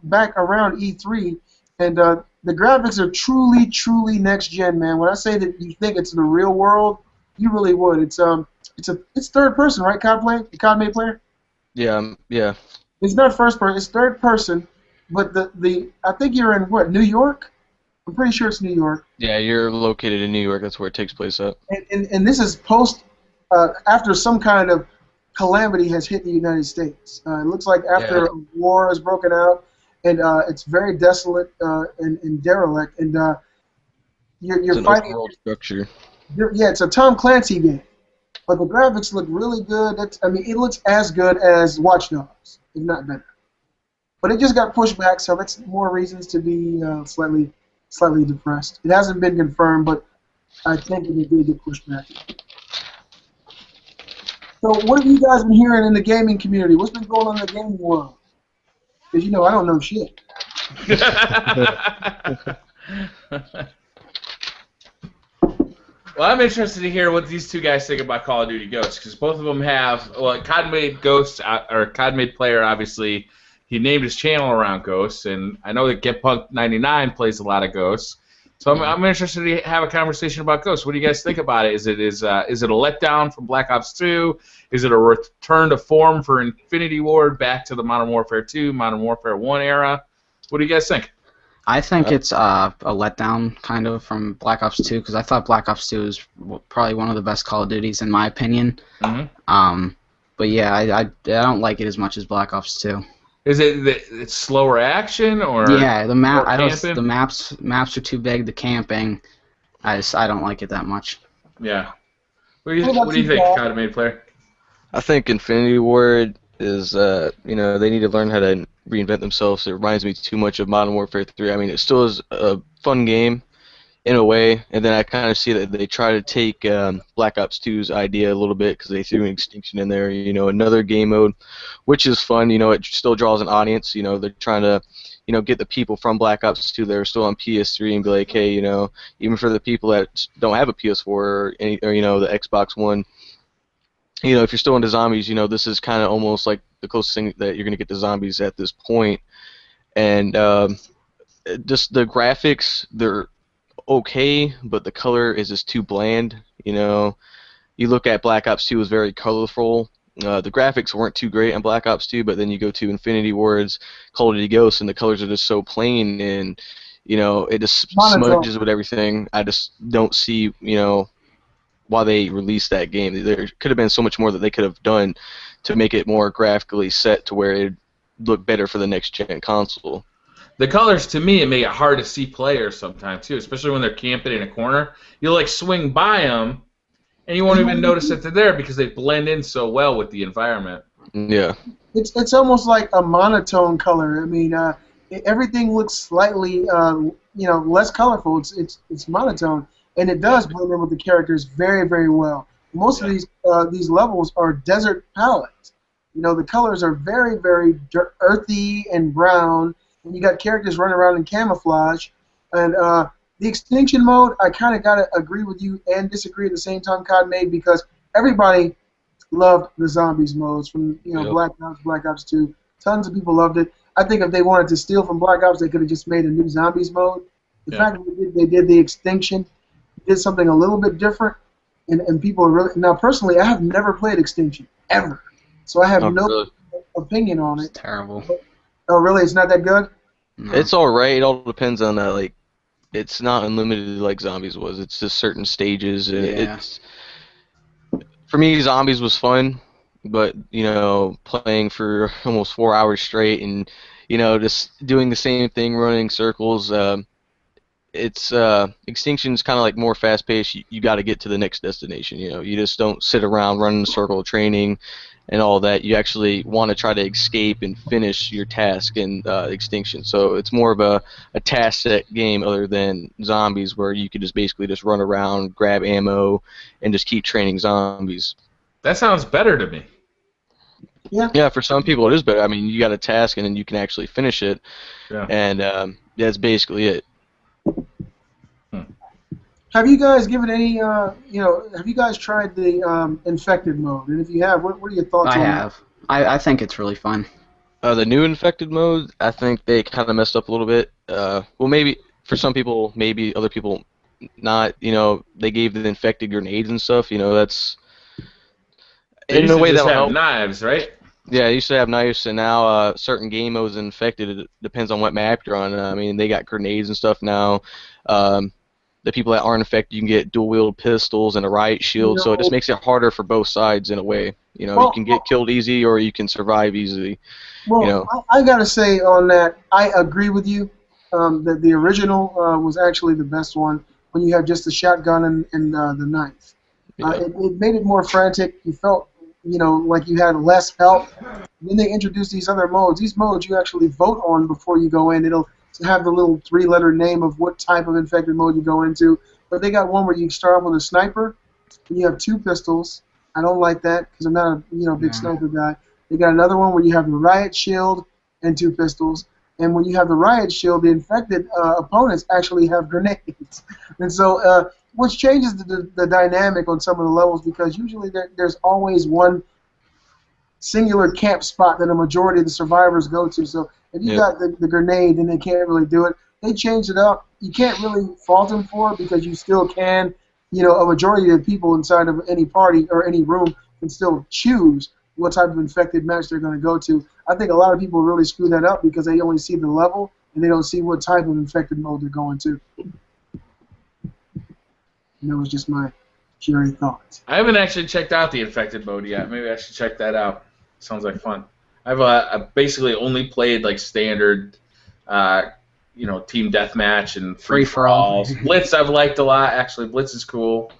back around E3, and the graphics are truly next gen, man. When I say that you think it's the real world, you really would. It's third person, right? COD player. Yeah. It's not first person. It's third person, but I think you're in what, New York? I'm pretty sure it's New York. Yeah, you're located in New York. That's where it takes place at. And this is post after some kind of calamity has hit the United States. It looks like after a war has broken out, and it's very desolate and derelict, and you're fighting. World structure. It's a Tom Clancy game, but the graphics look really good. It looks as good as Watch Dogs, if not better. But it just got pushed back, so that's more reasons to be slightly depressed. It hasn't been confirmed, but I think it did get pushed back. So what have you guys been hearing in the gaming community? What's been going on in the gaming world? Because I don't know shit. Well, I'm interested to hear what these two guys think about Call of Duty Ghosts, because both of them have, COD-made Ghosts, or COD-made player, obviously, he named his channel around Ghosts, and I know that GetPunk99 plays a lot of Ghosts. So I'm interested to have a conversation about Ghosts. What do you guys think about it? Is it a letdown from Black Ops 2? Is it a return to form for Infinity Ward, back to the Modern Warfare 2, Modern Warfare 1 era? What do you guys think? I think it's a letdown, kind of, from Black Ops 2, because I thought Black Ops 2 is probably one of the best Call of Duties, in my opinion. Mm-hmm. But yeah, I don't like it as much as Black Ops 2. Is it that it's slower action, or the maps are too big. The camping, I don't like it that much. Yeah. What do you think, COD-made player? I think Infinity Ward is they need to learn how to reinvent themselves. It reminds me too much of Modern Warfare 3. I mean, it still is a fun game in a way, and then I kind of see that they try to take Black Ops 2's idea a little bit, because they threw an extinction in there, another game mode, which is fun. It still draws an audience. They're trying to get the people from Black Ops 2 that are still on PS3 and be like, hey, even for the people that don't have a PS4 or the Xbox One, if you're still into zombies, this is kind of almost like the closest thing that you're going to get to zombies at this point. And just the graphics, they're okay, but the color is just too bland. You look at Black Ops 2, is very colorful. The graphics weren't too great on Black Ops 2, but then you go to Infinity Ward's Call of Duty Ghosts, and the colors are just so plain, and it just smudges with everything. I just don't see why they released that game. There could have been so much more that they could have done to make it more graphically set to where it look better for the next gen console. The colors, to me, make it hard to see players sometimes too, especially when they're camping in a corner. You'll swing by them, and you won't even notice that they're there because they blend in so well with the environment. Yeah. It's almost like a monotone color. I mean, everything looks slightly less colorful. It's monotone, and it does blend in with the characters very, very well. Most of these levels are desert palettes. The colors are very, very earthy and brown. And you got characters running around in camouflage, and the extinction mode, I kind of gotta agree with you and disagree at the same time, COD made, because everybody loved the zombies modes from Black Ops, Black Ops 2. Tons of people loved it. I think if they wanted to steal from Black Ops, they could have just made a new zombies mode. The fact that they did the extinction, did something a little bit different, and people are really. Now, personally, I have never played Extinction ever, so I have no opinion on it. It's terrible. Oh, really? It's not that good? No. It's alright. It all depends on it's not unlimited like Zombies was. It's just certain stages. And for me, Zombies was fun, but playing for almost 4 hours straight and just doing the same thing, running circles. Extinction's kind of like more fast-paced. You got to get to the next destination. You just don't sit around running a circle, training, and all that. You actually want to try to escape and finish your task in Extinction. So it's more of a task set game other than Zombies, where you could just basically just run around, grab ammo, and just keep training zombies. That sounds better to me. Yeah. Yeah, for some people it is better. I mean, you got a task and then you can actually finish it, Yeah. and that's basically it. Have you guys given any, have you guys tried the infected mode? And if you have, what are your thoughts I on have. I think it's really fun. The new infected mode, I think they kind of messed up a little bit. Well, maybe for some people, maybe other people not. They gave the infected grenades and stuff. That's They in used a to way just that'll have help. knives, right? Yeah, I used to have knives, and now certain game modes infected. It depends on what map you're on. I mean, they got grenades and stuff now. Um, the people that aren't infected, you can get dual-wield pistols and a riot You shield, so it just know, makes it harder for both sides in a way. You well, can get killed easy, or you can survive easily. You well, know. I gotta say on that, I agree with you that the original was actually the best one when you had just the shotgun and the knife. Yeah. It made it more frantic. You felt, like you had less help. Then they introduced these other modes. These modes you actually vote on before you go in. It'll have the little 3-letter name of what type of infected mode you go into. But they got one where you start off with a sniper, and you have 2 pistols. I don't like that because I'm not a big sniper guy. They got another one where you have the riot shield and 2 pistols. And when you have the riot shield, the infected opponents actually have grenades. And so, which changes the dynamic on some of the levels because usually there's always one singular camp spot that a majority of the survivors go to. So if you got the grenade, then they can't really do it. They changed it up. You can't really fault them for it because you still can. A majority of the people inside of any party or any room can still choose what type of infected match they're going to go to. I think a lot of people really screw that up because they only see the level and they don't see what type of infected mode they're going to. And that was just my cheery thoughts. I haven't actually checked out the infected mode yet. Maybe I should check that out. Sounds like fun. I've basically only played like standard, team deathmatch and free for alls. Blitz I've liked a lot. Actually, Blitz is cool.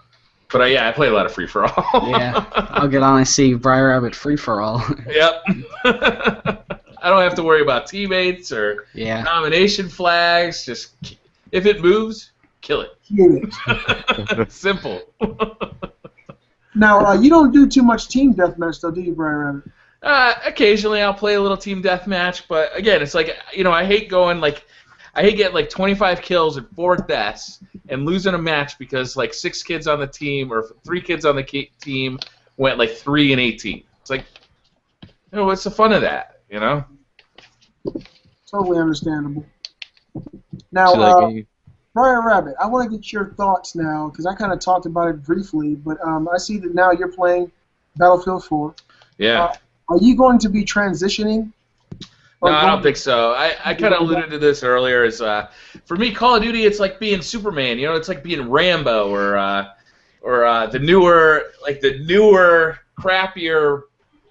But I play a lot of free for all. Yeah, I'll get on and see BriarRabbit free for all. Yep. I don't have to worry about teammates or nomination flags. Just if it moves, kill it. Simple. Now, you don't do too much team deathmatch, though, do you, BriarRabbit? Occasionally I'll play a little team deathmatch, but again, it's like, I hate getting like 25 kills and 4 deaths and losing a match because like 6 kids on the team or 3 kids on the team went like 3 and 18. It's like, what's the fun of that, Totally understandable. Now, BriarRabbit, I want to get your thoughts now because I kind of talked about it briefly, but I see that now you're playing Battlefield 4. Yeah. Are you going to be transitioning? No, I don't think so. I kind of alluded to this earlier. Is for me, Call of Duty, it's like being Superman. It's like being Rambo or the newer, crappier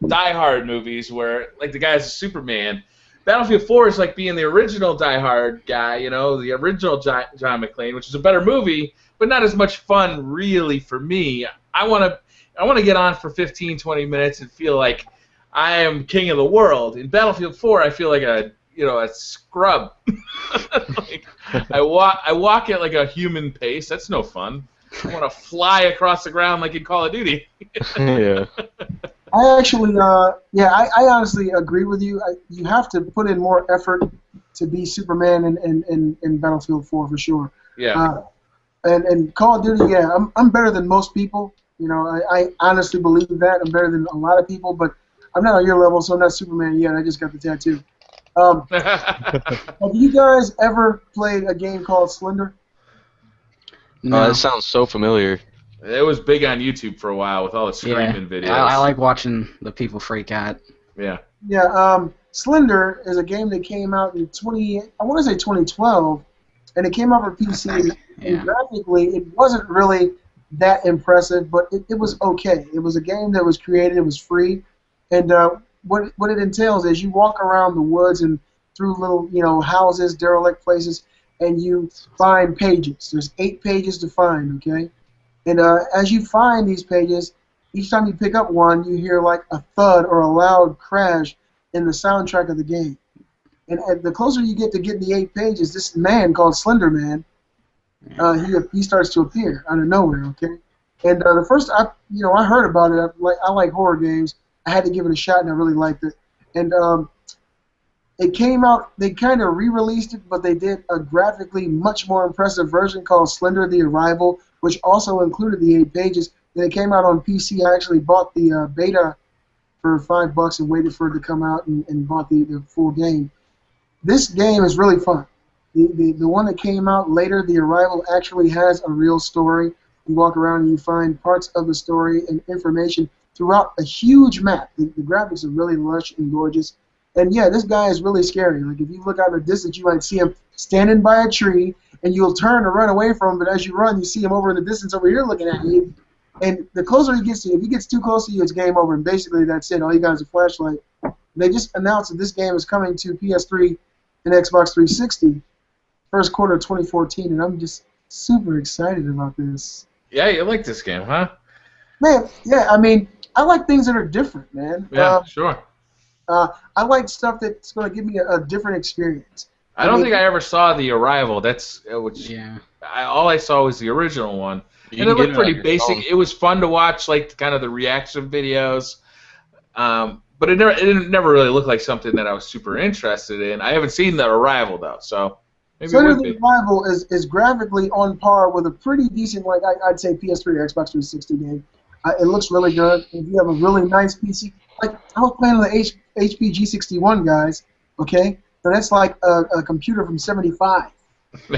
Die Hard movies where like the guy's a Superman. Battlefield 4 is like being the original Die Hard guy. The original John McClane, which is a better movie, but not as much fun really for me. I want to get on for 15, 20 minutes and feel like I am king of the world. In Battlefield 4, I feel like a scrub. I walk at like a human pace. That's no fun. I want to fly across the ground like in Call of Duty. Yeah. I actually, I honestly agree with you. You have to put in more effort to be Superman in Battlefield 4 for sure. Yeah. And Call of Duty, I'm better than most people. I honestly believe that. I'm better than a lot of people, but I'm not on your level, so I'm not Superman yet. I just got the tattoo. Have you guys ever played a game called Slender? No. That sounds so familiar. It was big on YouTube for a while with all the screaming videos. I like watching the people freak out. Yeah. Yeah. Slender is a game that came out in 2012, and it came out for PC. And graphically, it wasn't really that impressive, but it was okay. It was a game that was created. It was free. And what it entails is you walk around the woods and through little houses, derelict places, and you find pages. There's 8 pages to find, okay? And as you find these pages, each time you pick up one, you hear like a thud or a loud crash in the soundtrack of the game. And the closer you get to getting the 8 pages, this man called Slender Man, he starts to appear out of nowhere, okay? And the first I heard about it. I like horror games. I had to give it a shot, and I really liked it. And it came out, they kind of re-released it, but they did a graphically much more impressive version called Slender the Arrival, which also included the 8 pages. Then it came out on PC. I actually bought the beta for $5 and waited for it to come out and bought the full game. This game is really fun. The one that came out later, The Arrival, actually has a real story. You walk around and you find parts of the story and information throughout a huge map. The graphics are really lush and gorgeous. And yeah, this guy is really scary. Like if you look out in the distance, you might see him standing by a tree, and you'll turn to run away from him. But as you run, you see him over in the distance over here looking at you. And the closer he gets to you, if he gets too close to you, it's game over. And basically that's it. All you got is a flashlight. They just announced that this game is coming to PS3 and Xbox 360 first quarter of 2014, and I'm just super excited about this. Yeah, you like this game, huh? Man, yeah, I mean, I like things that are different, man. Yeah, sure. I like stuff that's going to give me a different experience. I don't think I ever saw The Arrival. That's which. Yeah. All I saw was the original one, and it looked pretty basic. It was fun to watch, like kind of the reaction videos, but it never really looked like something that I was super interested in. I haven't seen The Arrival though, so maybe it would be. The Arrival is graphically on par with a pretty decent, like I'd say, PS3 or Xbox 360 game. It looks really good. If you have a really nice PC, like I was playing on the HP G61, guys. Okay, so that's like a computer from '75. 2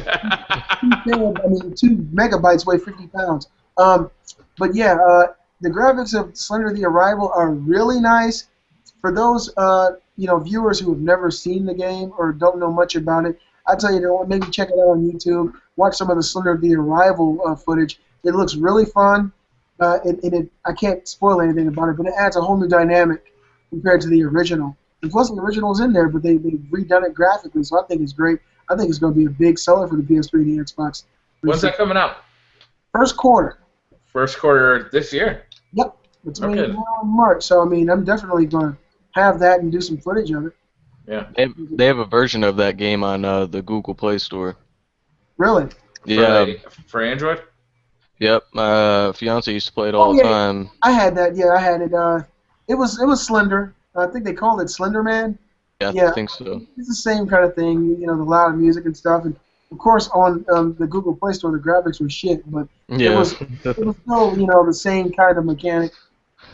megabytes weigh 50 pounds. But yeah, the graphics of Slender the Arrival are really nice. For those viewers who have never seen the game or don't know much about it, I tell you, maybe check it out on YouTube. Watch some of the Slender the Arrival footage. It looks really fun. I can't spoil anything about it, but it adds a whole new dynamic compared to the original. And plus, the original's in there, but they've redone it graphically, so I think it's great. I think it's going to be a big seller for the PS3 and the Xbox. When's that coming out? First quarter. First quarter this year? Yep. Between now and March. So, I mean, I'm definitely going to have that and do some footage of it. Yeah. They have a version of that game on the Google Play Store. Really? Yeah. For Android? Yep. My fiance used to play it all the time. I had that. Yeah, I had it. It was Slender. I think they called it Slender Man. Yeah, I think so. It's the same kind of thing, the loud music and stuff. And of course, on the Google Play Store, the graphics were shit, but it was still, the same kind of mechanic.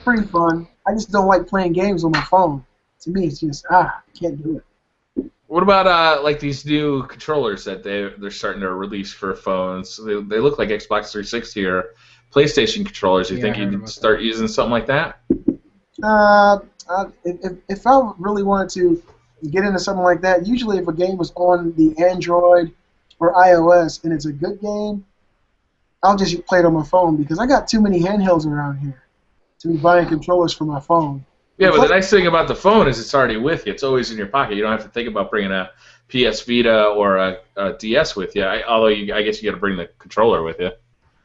Pretty fun. I just don't like playing games on my phone. To me, it's just can't do it. What about like these new controllers that they're starting to release for phones? They look like Xbox 360 or PlayStation controllers. You think you'd start using something like that? If I really wanted to get into something like that, usually if a game was on the Android or iOS and it's a good game, I'll just play it on my phone because I got too many handhelds around here to be buying controllers for my phone. Yeah, but the nice thing about the phone is it's already with you. It's always in your pocket. You don't have to think about bringing a PS Vita or a DS with you, although I guess you got to bring the controller with you.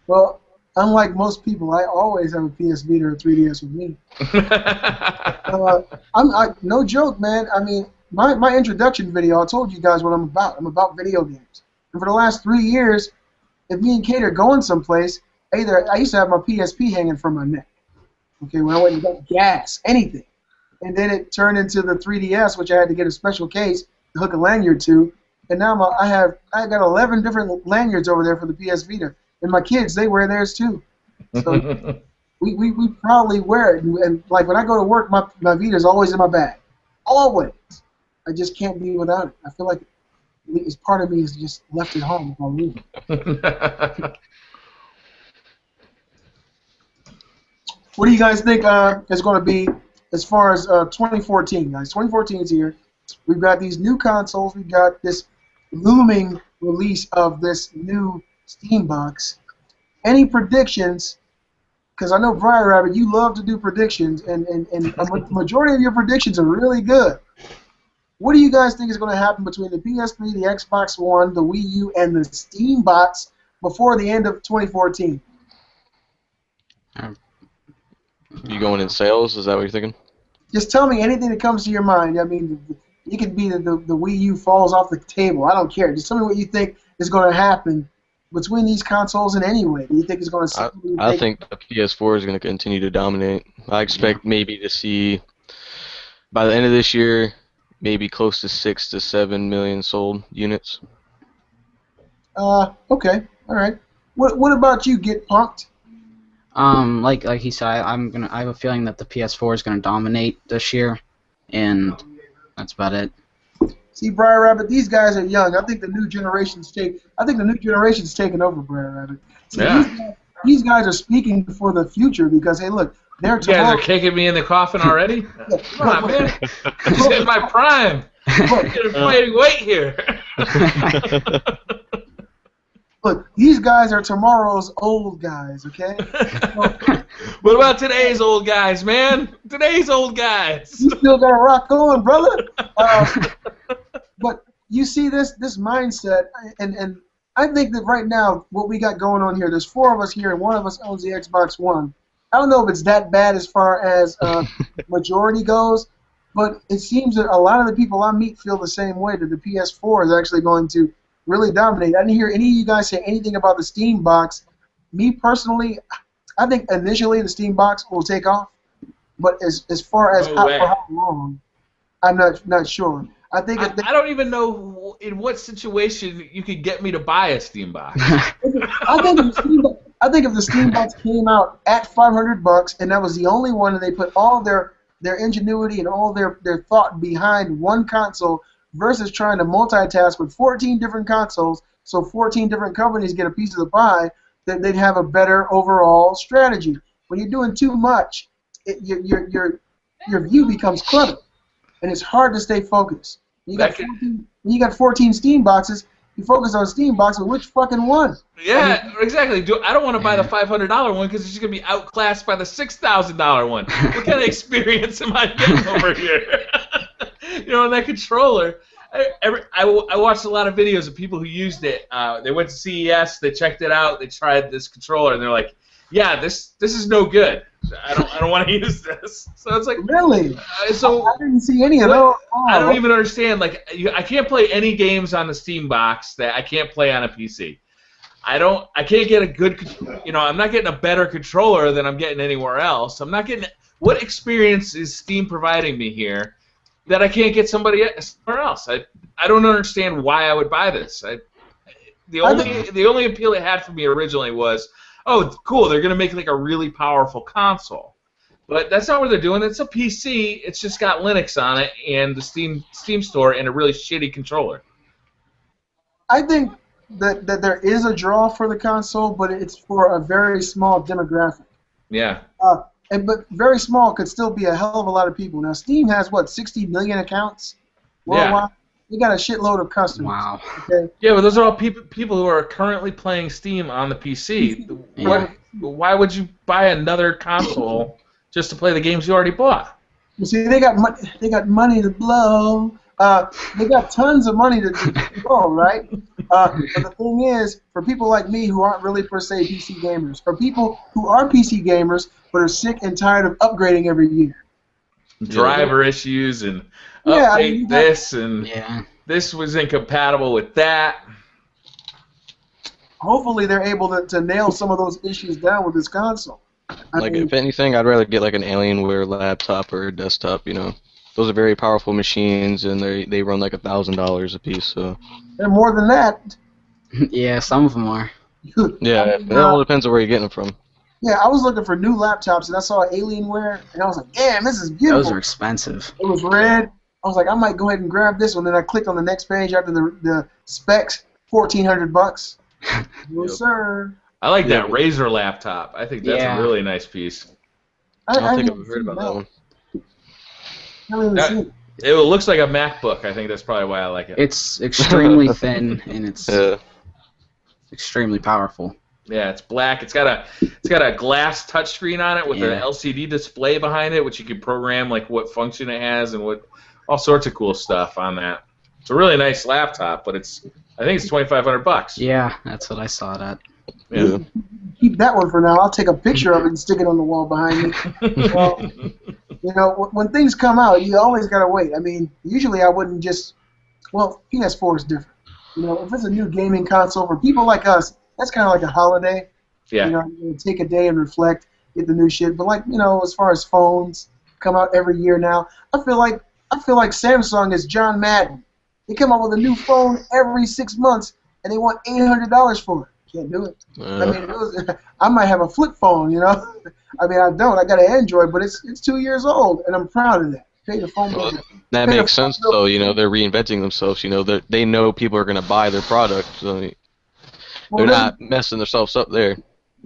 Well, unlike most people, I always have a PS Vita or 3DS with me. No joke, man. I mean, my introduction video, I told you guys what I'm about. I'm about video games. And for the last 3 years, if me and Kate are going someplace, I used to have my PSP hanging from my neck. Okay, when I went and got gas, anything. And then it turned into the 3DS, which I had to get a special case to hook a lanyard to. And now I got 11 different lanyards over there for the PS Vita. And my kids, they wear theirs too. So we probably wear it. And like when I go to work, my Vita's always in my bag. Always. I just can't be without it. I feel like it's part of me is just left at home if I leave. What do you guys think is going to be as far as 2014, guys? 2014 is here. We've got these new consoles. We've got this looming release of this new Steam box. Any predictions? Because I know, BriarRabbit, you love to do predictions, and a majority of your predictions are really good. What do you guys think is going to happen between the PS3, the Xbox One, the Wii U, and the Steam box before the end of 2014? You going in sales? Is that what you're thinking? Just tell me anything that comes to your mind. I mean, it could be that the Wii U falls off the table. I don't care. Just tell me what you think is going to happen between these consoles in any way? Do you think it's going to? I think the PS4 is going to continue to dominate. I expect maybe to see by the end of this year, maybe close to 6 to 7 million sold units. Okay, all right. What about you? Get punked? Like he said, I have a feeling that the PS4 is gonna dominate this year, and that's about it. See, BriarRabbit, these guys are young. I think the new generation's taking over BriarRabbit. See, Yeah. these guys are speaking for the future because, hey, look, they're You guys are kicking me in the coffin already? Come on, man. This is my prime. I'm getting fighting weight here. Look, these guys are tomorrow's old guys, okay? What about today's old guys, man? Today's old guys. You still got to rock on, brother. But you see this mindset, and I think that right now what we got going on here, there's 4 of us here, and one of us owns the Xbox One. I don't know if it's that bad as far as majority goes, but it seems that a lot of the people I meet feel the same way, that the PS4 is actually going to really dominate. I didn't hear any of you guys say anything about the Steam box. Me personally, I think initially the Steam box will take off, but as far as for how long, I'm not sure. I think I don't even know in what situation you could get me to buy a Steam box. I think if the Steam box came out at $500 and that was the only one, and they put all their ingenuity and all their thought behind one console versus trying to multitask with 14 different consoles, so 14 different companies get a piece of the pie, that they'd have a better overall strategy. When you're doing too much, your view becomes cluttered, and it's hard to stay focused. When you got 14 Steam boxes, you focus on Steam box, but which fucking one? Yeah, exactly. I don't want to buy the $500 one because it's just going to be outclassed by the $6,000 one. What kind of experience am I getting over here? You know, and that controller, I watched a lot of videos of people who used it. They went to CES, they checked it out, they tried this controller, and they're like, yeah, this is no good. I don't want to use this. So it's like, really? So I didn't see any of those. I don't even understand. Like, I can't play any games on the Steam box that I can't play on a PC. I can't get a good, I'm not getting a better controller than I'm getting anywhere else. I'm not getting. What experience is Steam providing me here that I can't get somewhere else? I don't understand why I would buy this. The only appeal it had for me originally was, oh, cool, they're going to make like a really powerful console. But that's not what they're doing. It's a PC. It's just got Linux on it and the Steam store and a really shitty controller. I think that there is a draw for the console, but it's for a very small demographic. Yeah. But very small could still be a hell of a lot of people. Now, Steam has, 60 million accounts worldwide? Yeah. They got a shitload of customers. Wow. Okay? Yeah, but those are all people who are currently playing Steam on the PC. Yeah. Why would you buy another console just to play the games you already bought? You see, they got money to blow. They got tons of money to blow, right? But the thing is, for people like me who aren't really per se PC gamers, for people who are PC gamers but are sick and tired of upgrading every year, driver issues and update this and this was incompatible with that. Hopefully, they're able to nail some of those issues down with this console. I mean, if anything, I'd rather get like an Alienware laptop or a desktop. Those are very powerful machines, and they run like $1,000 a piece. So they're more than that. Yeah, some of them are. Yeah, it all depends on where you're getting them from. Yeah, I was looking for new laptops, and I saw Alienware, and I was like, damn, this is beautiful. Those are expensive. It was red. I was like, I might go ahead and grab this one. Then I clicked on the next page after the specs, $1,400. Yes, sir. I like that Razer laptop. I think that's a really nice piece. I don't think I've heard about that one. It looks like a MacBook. I think that's probably why I like it. It's extremely thin, and it's extremely powerful. Yeah, it's black. It's got a glass touchscreen on it with an LCD display behind it, which you can program like what function it has and what all sorts of cool stuff on that. It's a really nice laptop, but I think it's $2,500. Yeah, that's what I saw it at. Yeah. Keep that one for now. I'll take a picture of it and stick it on the wall behind me. When things come out, you always gotta wait. I mean, usually I wouldn't just. Well, PS4 is different. If it's a new gaming console for people like us, that's kind of like a holiday. Yeah. You know, you take a day and reflect, get the new shit. But like, you know, as far as phones come out every year now, I feel like Samsung is John Madden. They come out with a new phone every 6 months, and they want $800 for it. Can't do it. I mean, I might have a flip phone, you know. I mean, I don't. I got an Android, but it's 2 years old, and I'm proud of that. Pay the phone bill. That makes sense, though. You know, they're reinventing themselves. You know, they know people are going to buy their product, so they're not messing themselves up there.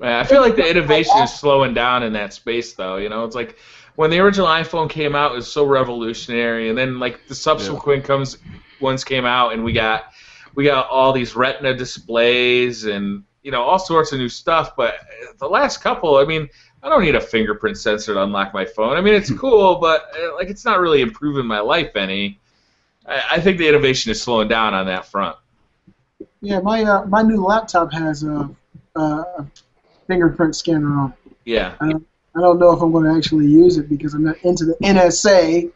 I feel like the innovation is slowing down in that space, though. You know, it's like when the original iPhone came out, it was so revolutionary, and then like the subsequent ones came out, and we got all these Retina displays and all sorts of new stuff. But the last couple, I mean, I don't need a fingerprint sensor to unlock my phone. I mean, it's cool, but like it's not really improving my life any. I think the innovation is slowing down on that front. Yeah, my new laptop has a fingerprint scanner on it. Yeah. I don't know if I'm going to actually use it because I'm not into the NSA.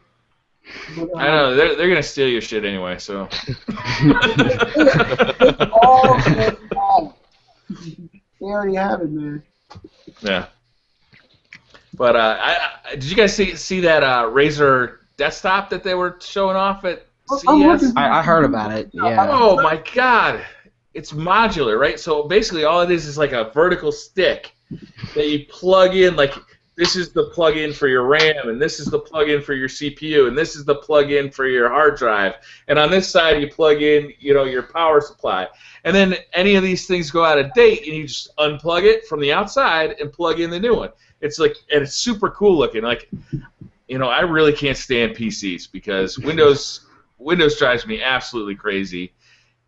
But, I know they're gonna steal your shit anyway, so. They already have it, man. Yeah. But did you guys see that Razer desktop that they were showing off at CES? I heard about it. Yeah. Oh my God, it's modular, right? So basically, all it is like a vertical stick that you plug in. Like this is the plug-in for your RAM, and this is the plug-in for your CPU, and this is the plug-in for your hard drive. And on this side, you plug in, your power supply. And then any of these things go out of date, and you just unplug it from the outside and plug in the new one. It's like, and it's super cool looking. Like, I really can't stand PCs because Windows drives me absolutely crazy.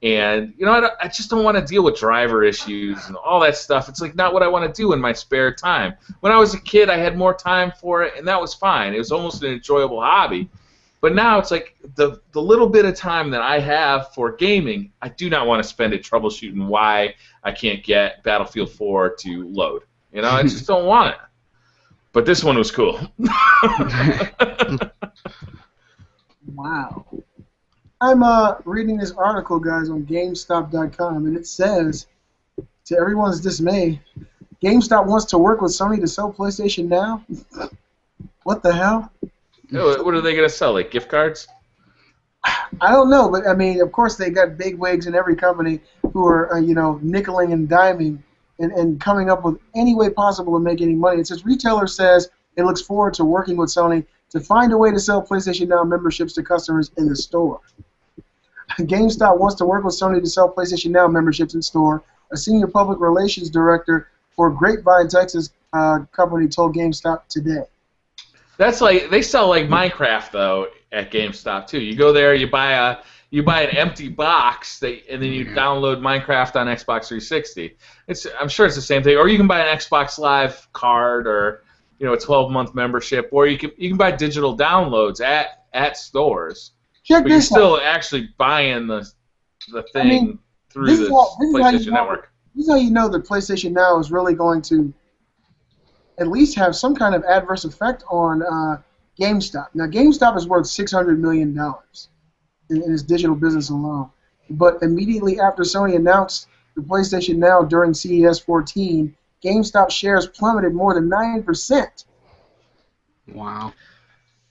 And, I just don't want to deal with driver issues and all that stuff. It's like not what I want to do in my spare time. When I was a kid, I had more time for it, and that was fine. It was almost an enjoyable hobby. But now it's like the little bit of time that I have for gaming, I do not want to spend it troubleshooting why I can't get Battlefield 4 to load. I just don't want it. But this one was cool. Wow. I'm reading this article, guys, on GameStop.com, and it says, to everyone's dismay, GameStop wants to work with Sony to sell PlayStation Now? What the hell? What are they going to sell, like gift cards? I don't know, but, I mean, of course they got bigwigs in every company who are, nickeling and diming and coming up with any way possible to make any money. It says, retailer says it looks forward to working with Sony to find a way to sell PlayStation Now memberships to customers in the store. GameStop wants to work with Sony to sell PlayStation Now memberships in store. A senior public relations director for Grapevine, Texas company told GameStop today. That's like they sell like Minecraft though at GameStop too. You go there, you buy an empty box, and then you download Minecraft on Xbox 360. I'm sure it's the same thing. Or you can buy an Xbox Live card or a 12-month membership, or you can buy digital downloads at stores. Check but you're this still out. actually buying the thing through the PlayStation Network. This is how you know that PlayStation Now is really going to at least have some kind of adverse effect on GameStop. Now, GameStop is worth $600 million in its digital business alone. But immediately after Sony announced the PlayStation Now during CES 14, GameStop shares plummeted more than 9%. Wow.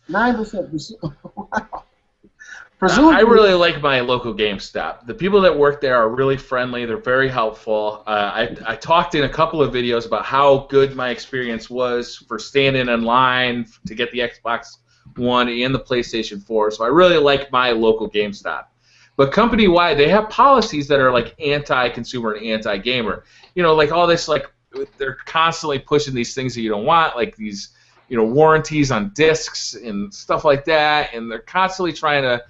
9%. Wow. I really like my local GameStop. The people that work there are really friendly. They're very helpful. I talked in a couple of videos about how good my experience was for standing in line to get the Xbox One and the PlayStation 4. So I really like my local GameStop. But company-wide, they have policies that are like anti-consumer and anti-gamer. Like all this, like they're constantly pushing these things that you don't want, like these, warranties on discs and stuff like that, and they're constantly trying to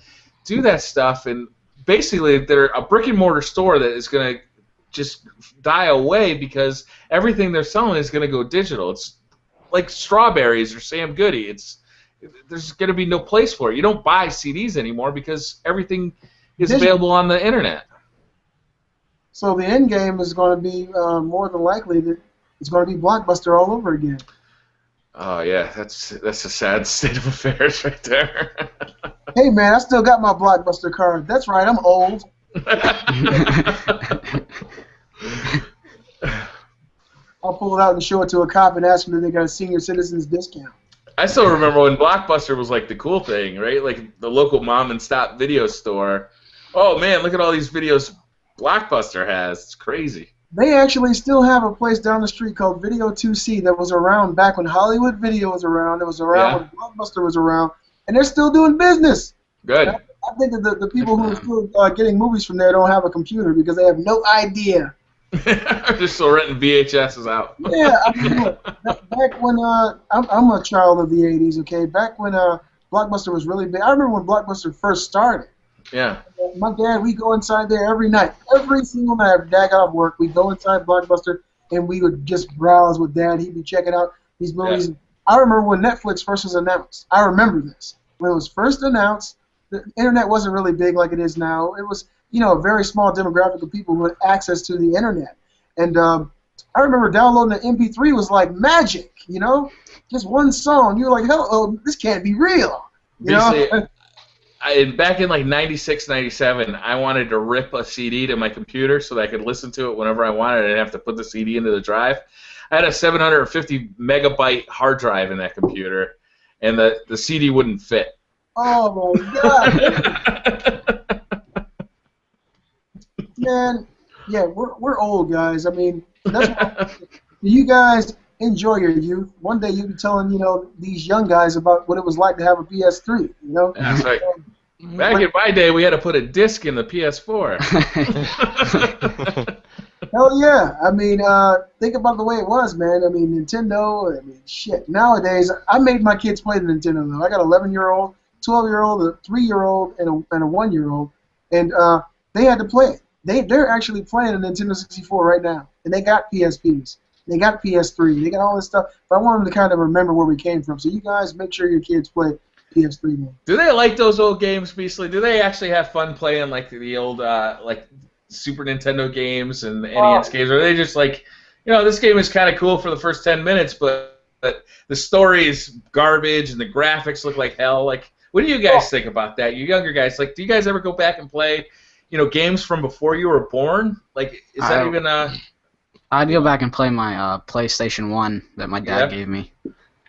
do that stuff, and basically they're a brick-and-mortar store that is going to just die away because everything they're selling is going to go digital. It's like Strawberries or Sam Goody. There's going to be no place for it. You don't buy CDs anymore because everything is available on the internet. So the end game is going to be more than likely that it's going to be Blockbuster all over again. Oh yeah, that's a sad state of affairs right there. Hey man, I still got my Blockbuster card. That's right, I'm old. I'll pull it out and show it to a cop and ask them if they got a senior citizens discount. I still remember when Blockbuster was like the cool thing, right? Like the local mom and stop video store. Oh man, look at all these videos Blockbuster has. It's crazy. They actually still have a place down the street called Video 2C that was around back when Hollywood Video was around. It was around when Blockbuster was around, and they're still doing business. Good. I think that the people who are still getting movies from there don't have a computer because they have no idea. They're still renting VHSs out. Yeah, I mean, look, back when I'm a child of the '80s. Okay, back when Blockbuster was really big. I remember when Blockbuster first started. Yeah. My dad, we go inside there every night, every single night. After Dad got off work, we go inside Blockbuster and we would just browse with Dad. He'd be checking out these movies. Yeah. I remember when Netflix first was announced. I remember this. When it was first announced, the internet wasn't really big like it is now. It was, a very small demographic of people who had access to the internet. And I remember downloading the MP3 was like magic, just one song. You were like, oh, this can't be real. Back in like 96, 97, I wanted to rip a CD to my computer so that I could listen to it whenever I wanted. I didn't have to put the CD into the drive. I had a 750 megabyte hard drive in that computer, and the CD wouldn't fit. Oh my God! Man, yeah, we're old guys. I mean, you guys enjoy your youth. One day you'll be telling these young guys about what it was like to have a PS3. That's right. Back in my day, we had to put a disc in the PS4. Hell yeah! I mean, think about the way it was, man. I mean, Nintendo. I mean, shit. Nowadays, I made my kids play the Nintendo. Though I got an 11-year-old, 12-year-old, a 3-year-old, and a 1-year-old, and they had to play it. They're actually playing a Nintendo 64 right now, and they got PSPs. They got PS3. They got all this stuff. But I want them to kind of remember where we came from. So you guys make sure your kids play PS3 games. Do they like those old games, Beastly? Do they actually have fun playing like the old like Super Nintendo games and NES games? Or are they just like, this game is kind of cool for the first 10 minutes, but the story is garbage and the graphics look like hell? Like, what do you guys think about that? You younger guys, like, do you guys ever go back and play, games from before you were born? Like, is that even I'd go back and play my PlayStation 1 that my dad gave me.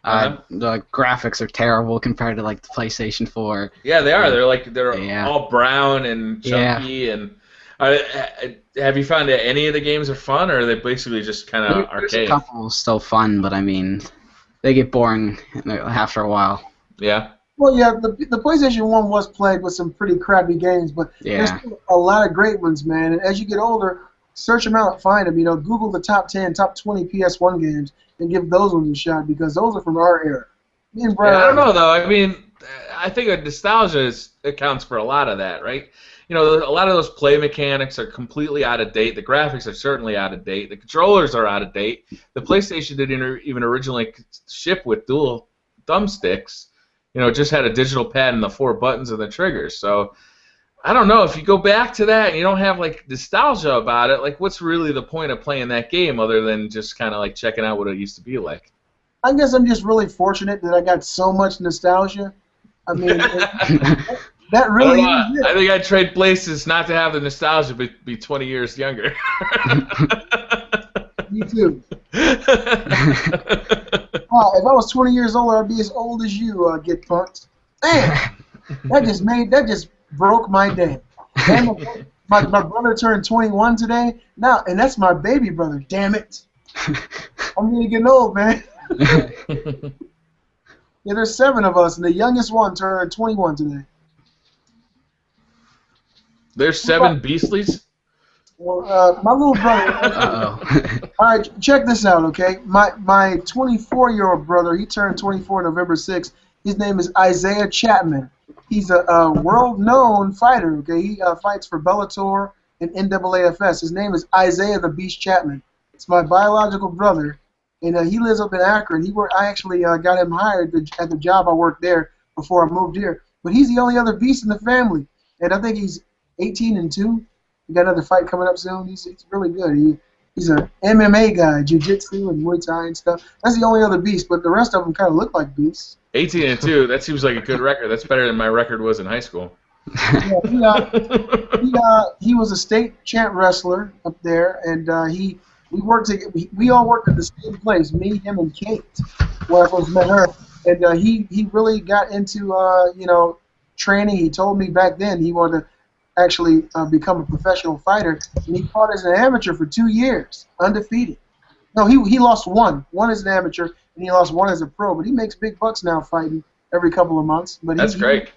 The graphics are terrible compared to like the PlayStation 4. Yeah, they are. They're all brown and chunky. And have you found that any of the games are fun, or are they basically just kind of archaic? There's a couple still fun, but I mean, they get boring after a while. Yeah. Well, yeah, the PlayStation 1 was plagued with some pretty crappy games, but there's still a lot of great ones, man. And as you get older, search them out, find them. Google the top 10, top 20 PS1 games, and give those ones a shot because those are from our era. Me and Brian. I don't know though. I mean, I think nostalgia accounts for a lot of that, right? A lot of those play mechanics are completely out of date. The graphics are certainly out of date. The controllers are out of date. The PlayStation didn't even originally ship with dual thumbsticks. It just had a digital pad and the 4 buttons and the triggers. So I don't know, if you go back to that and you don't have like nostalgia about it, like what's really the point of playing that game other than just kind of like checking out what it used to be like? I guess I'm just really fortunate that I got so much nostalgia. I mean, that really is it. I think I'd trade places not to have the nostalgia but be 20 years younger. Me too. If I was 20 years older, I'd be as old as you, Get Punked. Man, that just broke my day. And my brother turned 21 today. Now, and that's my baby brother. Damn it! I'm really getting old, man. Yeah, there's 7 of us, and the youngest one turned 21 today. There's 7 Beastlies? Well, my little brother. All right, check this out, okay? My 24-year-old brother, he turned 24 November 6th. His name is Isaiah Chapman. He's a world-known fighter, okay? He fights for Bellator and NAAFS. His name is Isaiah the Beast Chapman. It's my biological brother, and he lives up in Akron. I actually got him hired at the job I worked there before I moved here. But he's the only other beast in the family, and I think he's 18-2. He got another fight coming up soon. He's really good. He's a MMA guy, jiu-jitsu and Muay Thai and stuff. That's the only other beast, but the rest of them kind of look like beasts. 18-2. That seems like a good record. That's better than my record was in high school. Yeah, he was a state champ wrestler up there, and he We worked together. We all worked at the same place. Me, him, and Kate. When I first met her, and he really got into training. He told me back then he wanted to actually become a professional fighter, and he fought as an amateur for 2 years, undefeated. No, he lost one. One as an amateur, and he lost one as a pro. But he makes big bucks now fighting every couple of months. But That's great.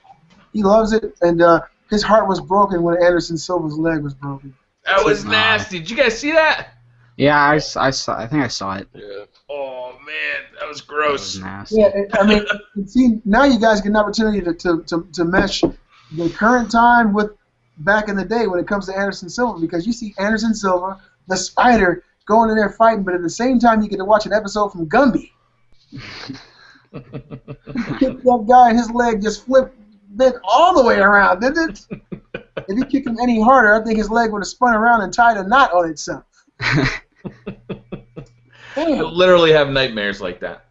He loves it, and his heart was broken when Anderson Silva's leg was broken. That was nasty. Did you guys see that? Yeah, I saw. I think I saw it. Yeah. Oh man, that was gross. That was nasty. Yeah, I mean, see, now you guys get an opportunity to mesh the current time with back in the day when it comes to Anderson Silva, because you see Anderson Silva, the Spider, going in there fighting, but at the same time you get to watch an episode from Gumby. Kicked that guy and his leg just bent all the way around, didn't it? If you kick him any harder, I think his leg would have spun around and tied a knot on itself. I literally have nightmares like that.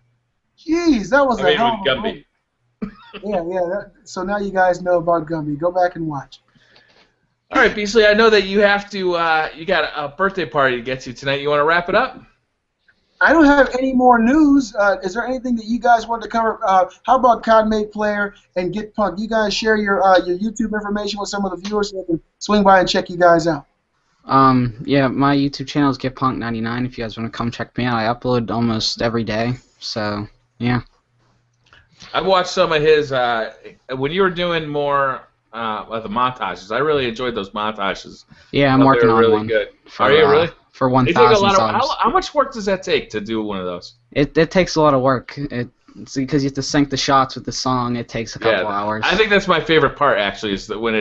Jeez, that was with Gumby. Yeah. So now you guys know about Gumby. Go back and watch. All right, Beasley, I know that you have to. You got a birthday party to get to tonight. You want to wrap it up? I don't have any more news. Is there anything that you guys want to cover? How about COD Player and Get Punk? You guys share your YouTube information with some of the viewers so they can swing by and check you guys out. Yeah, my YouTube channel is GetPunk99 if you guys want to come check me out. I upload almost every day, so yeah. I've watched some of his when you were doing more of the montages. I really enjoyed those montages. Yeah, I'm working on really one. Good. For, Are you really? For 1,000 subs. How much work does that take to do one of those? It takes a lot of work. It's because you have to sync the shots with the song. It takes a couple hours. I think that's my favorite part actually, is that when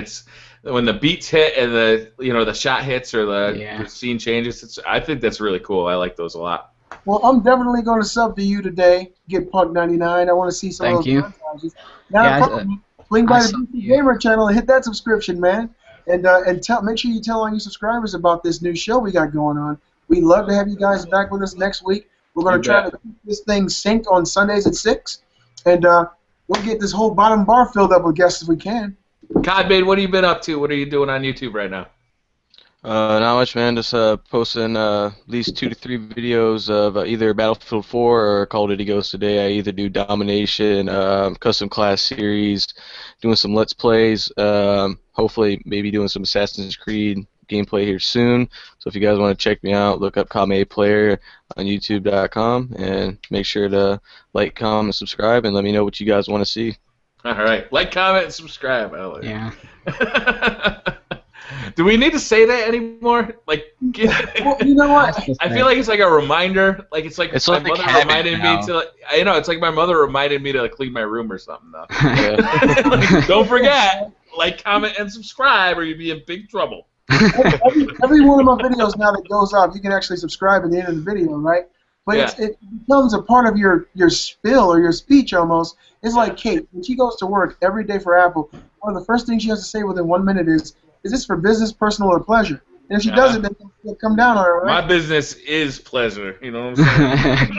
the beats hit and the shot hits or the scene changes. I think that's really cool. I like those a lot. Well, I'm definitely going to sub to you today. Get Punk99. I want to see some of those montages. Now, swing by the DC Gamer channel and hit that subscription, man. And make sure you tell all your subscribers about this new show we got going on. We'd love to have you guys back with us next week. We're going to try to keep this thing synced on Sundays at 6, and we'll get this whole bottom bar filled up with guests if we can. Codbait, what have you been up to? What are you doing on YouTube right now? Not much, man. Just posting at least 2 to 3 videos of either Battlefield 4 or Call of Duty Ghosts today. I either do Domination, custom class series, doing some Let's Plays, hopefully maybe doing some Assassin's Creed gameplay here soon. So if you guys want to check me out, look up COD Player on YouTube.com and make sure to like, comment, and subscribe, and let me know what you guys want to see. All right. Like, comment, and subscribe. I like it. Do we need to say that anymore? Like, well, you know what? I feel like it's like a reminder. Like it's like my mother reminded me to. It's like my mother reminded me to clean my room or something. Though. Like, don't forget, like, comment, and subscribe, or you'd be in big trouble. Every one of my videos now that goes up, you can actually subscribe at the end of the video, right? But it becomes a part of your spiel or your speech almost. It's like Kate, when she goes to work every day for Apple, one of the first things she has to say within 1 minute is this for business, personal, or pleasure? And if she does it, then they'll come down on her, right? My business is pleasure. You know what I'm saying?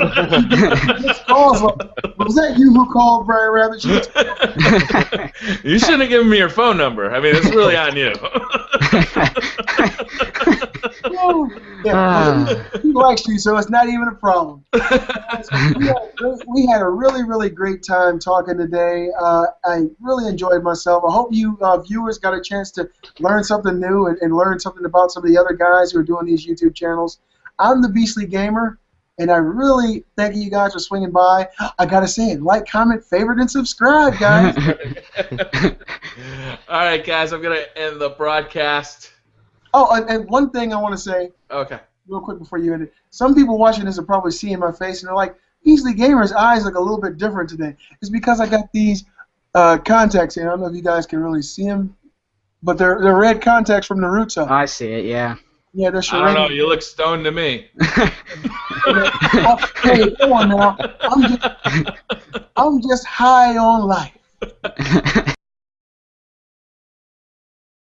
Was that you who called BriarRabbit? You shouldn't have given me your phone number. I mean, it's really on you. He likes you, so it's not even a problem. We had a really, really great time talking today. I really enjoyed myself. I hope you viewers got a chance to learn something new and learn something about some of the other guys who are doing these YouTube channels. I'm the Beastly Gamer, and I really thank you guys for swinging by. I gotta say it: like, comment, favorite, and subscribe, guys. All right, guys, I'm gonna end the broadcast. Oh, and one thing I want to say. Okay. Real quick before you end it. Some people watching this are probably seeing my face, and they're like, Beastly Gamer's eyes look a little bit different today. It's because I got these contacts here. I don't know if you guys can really see them, but they're red contacts from Naruto. I see it, yeah. Yeah, they're I don't know. You look stoned to me. Hey, come on now. I'm just high on life.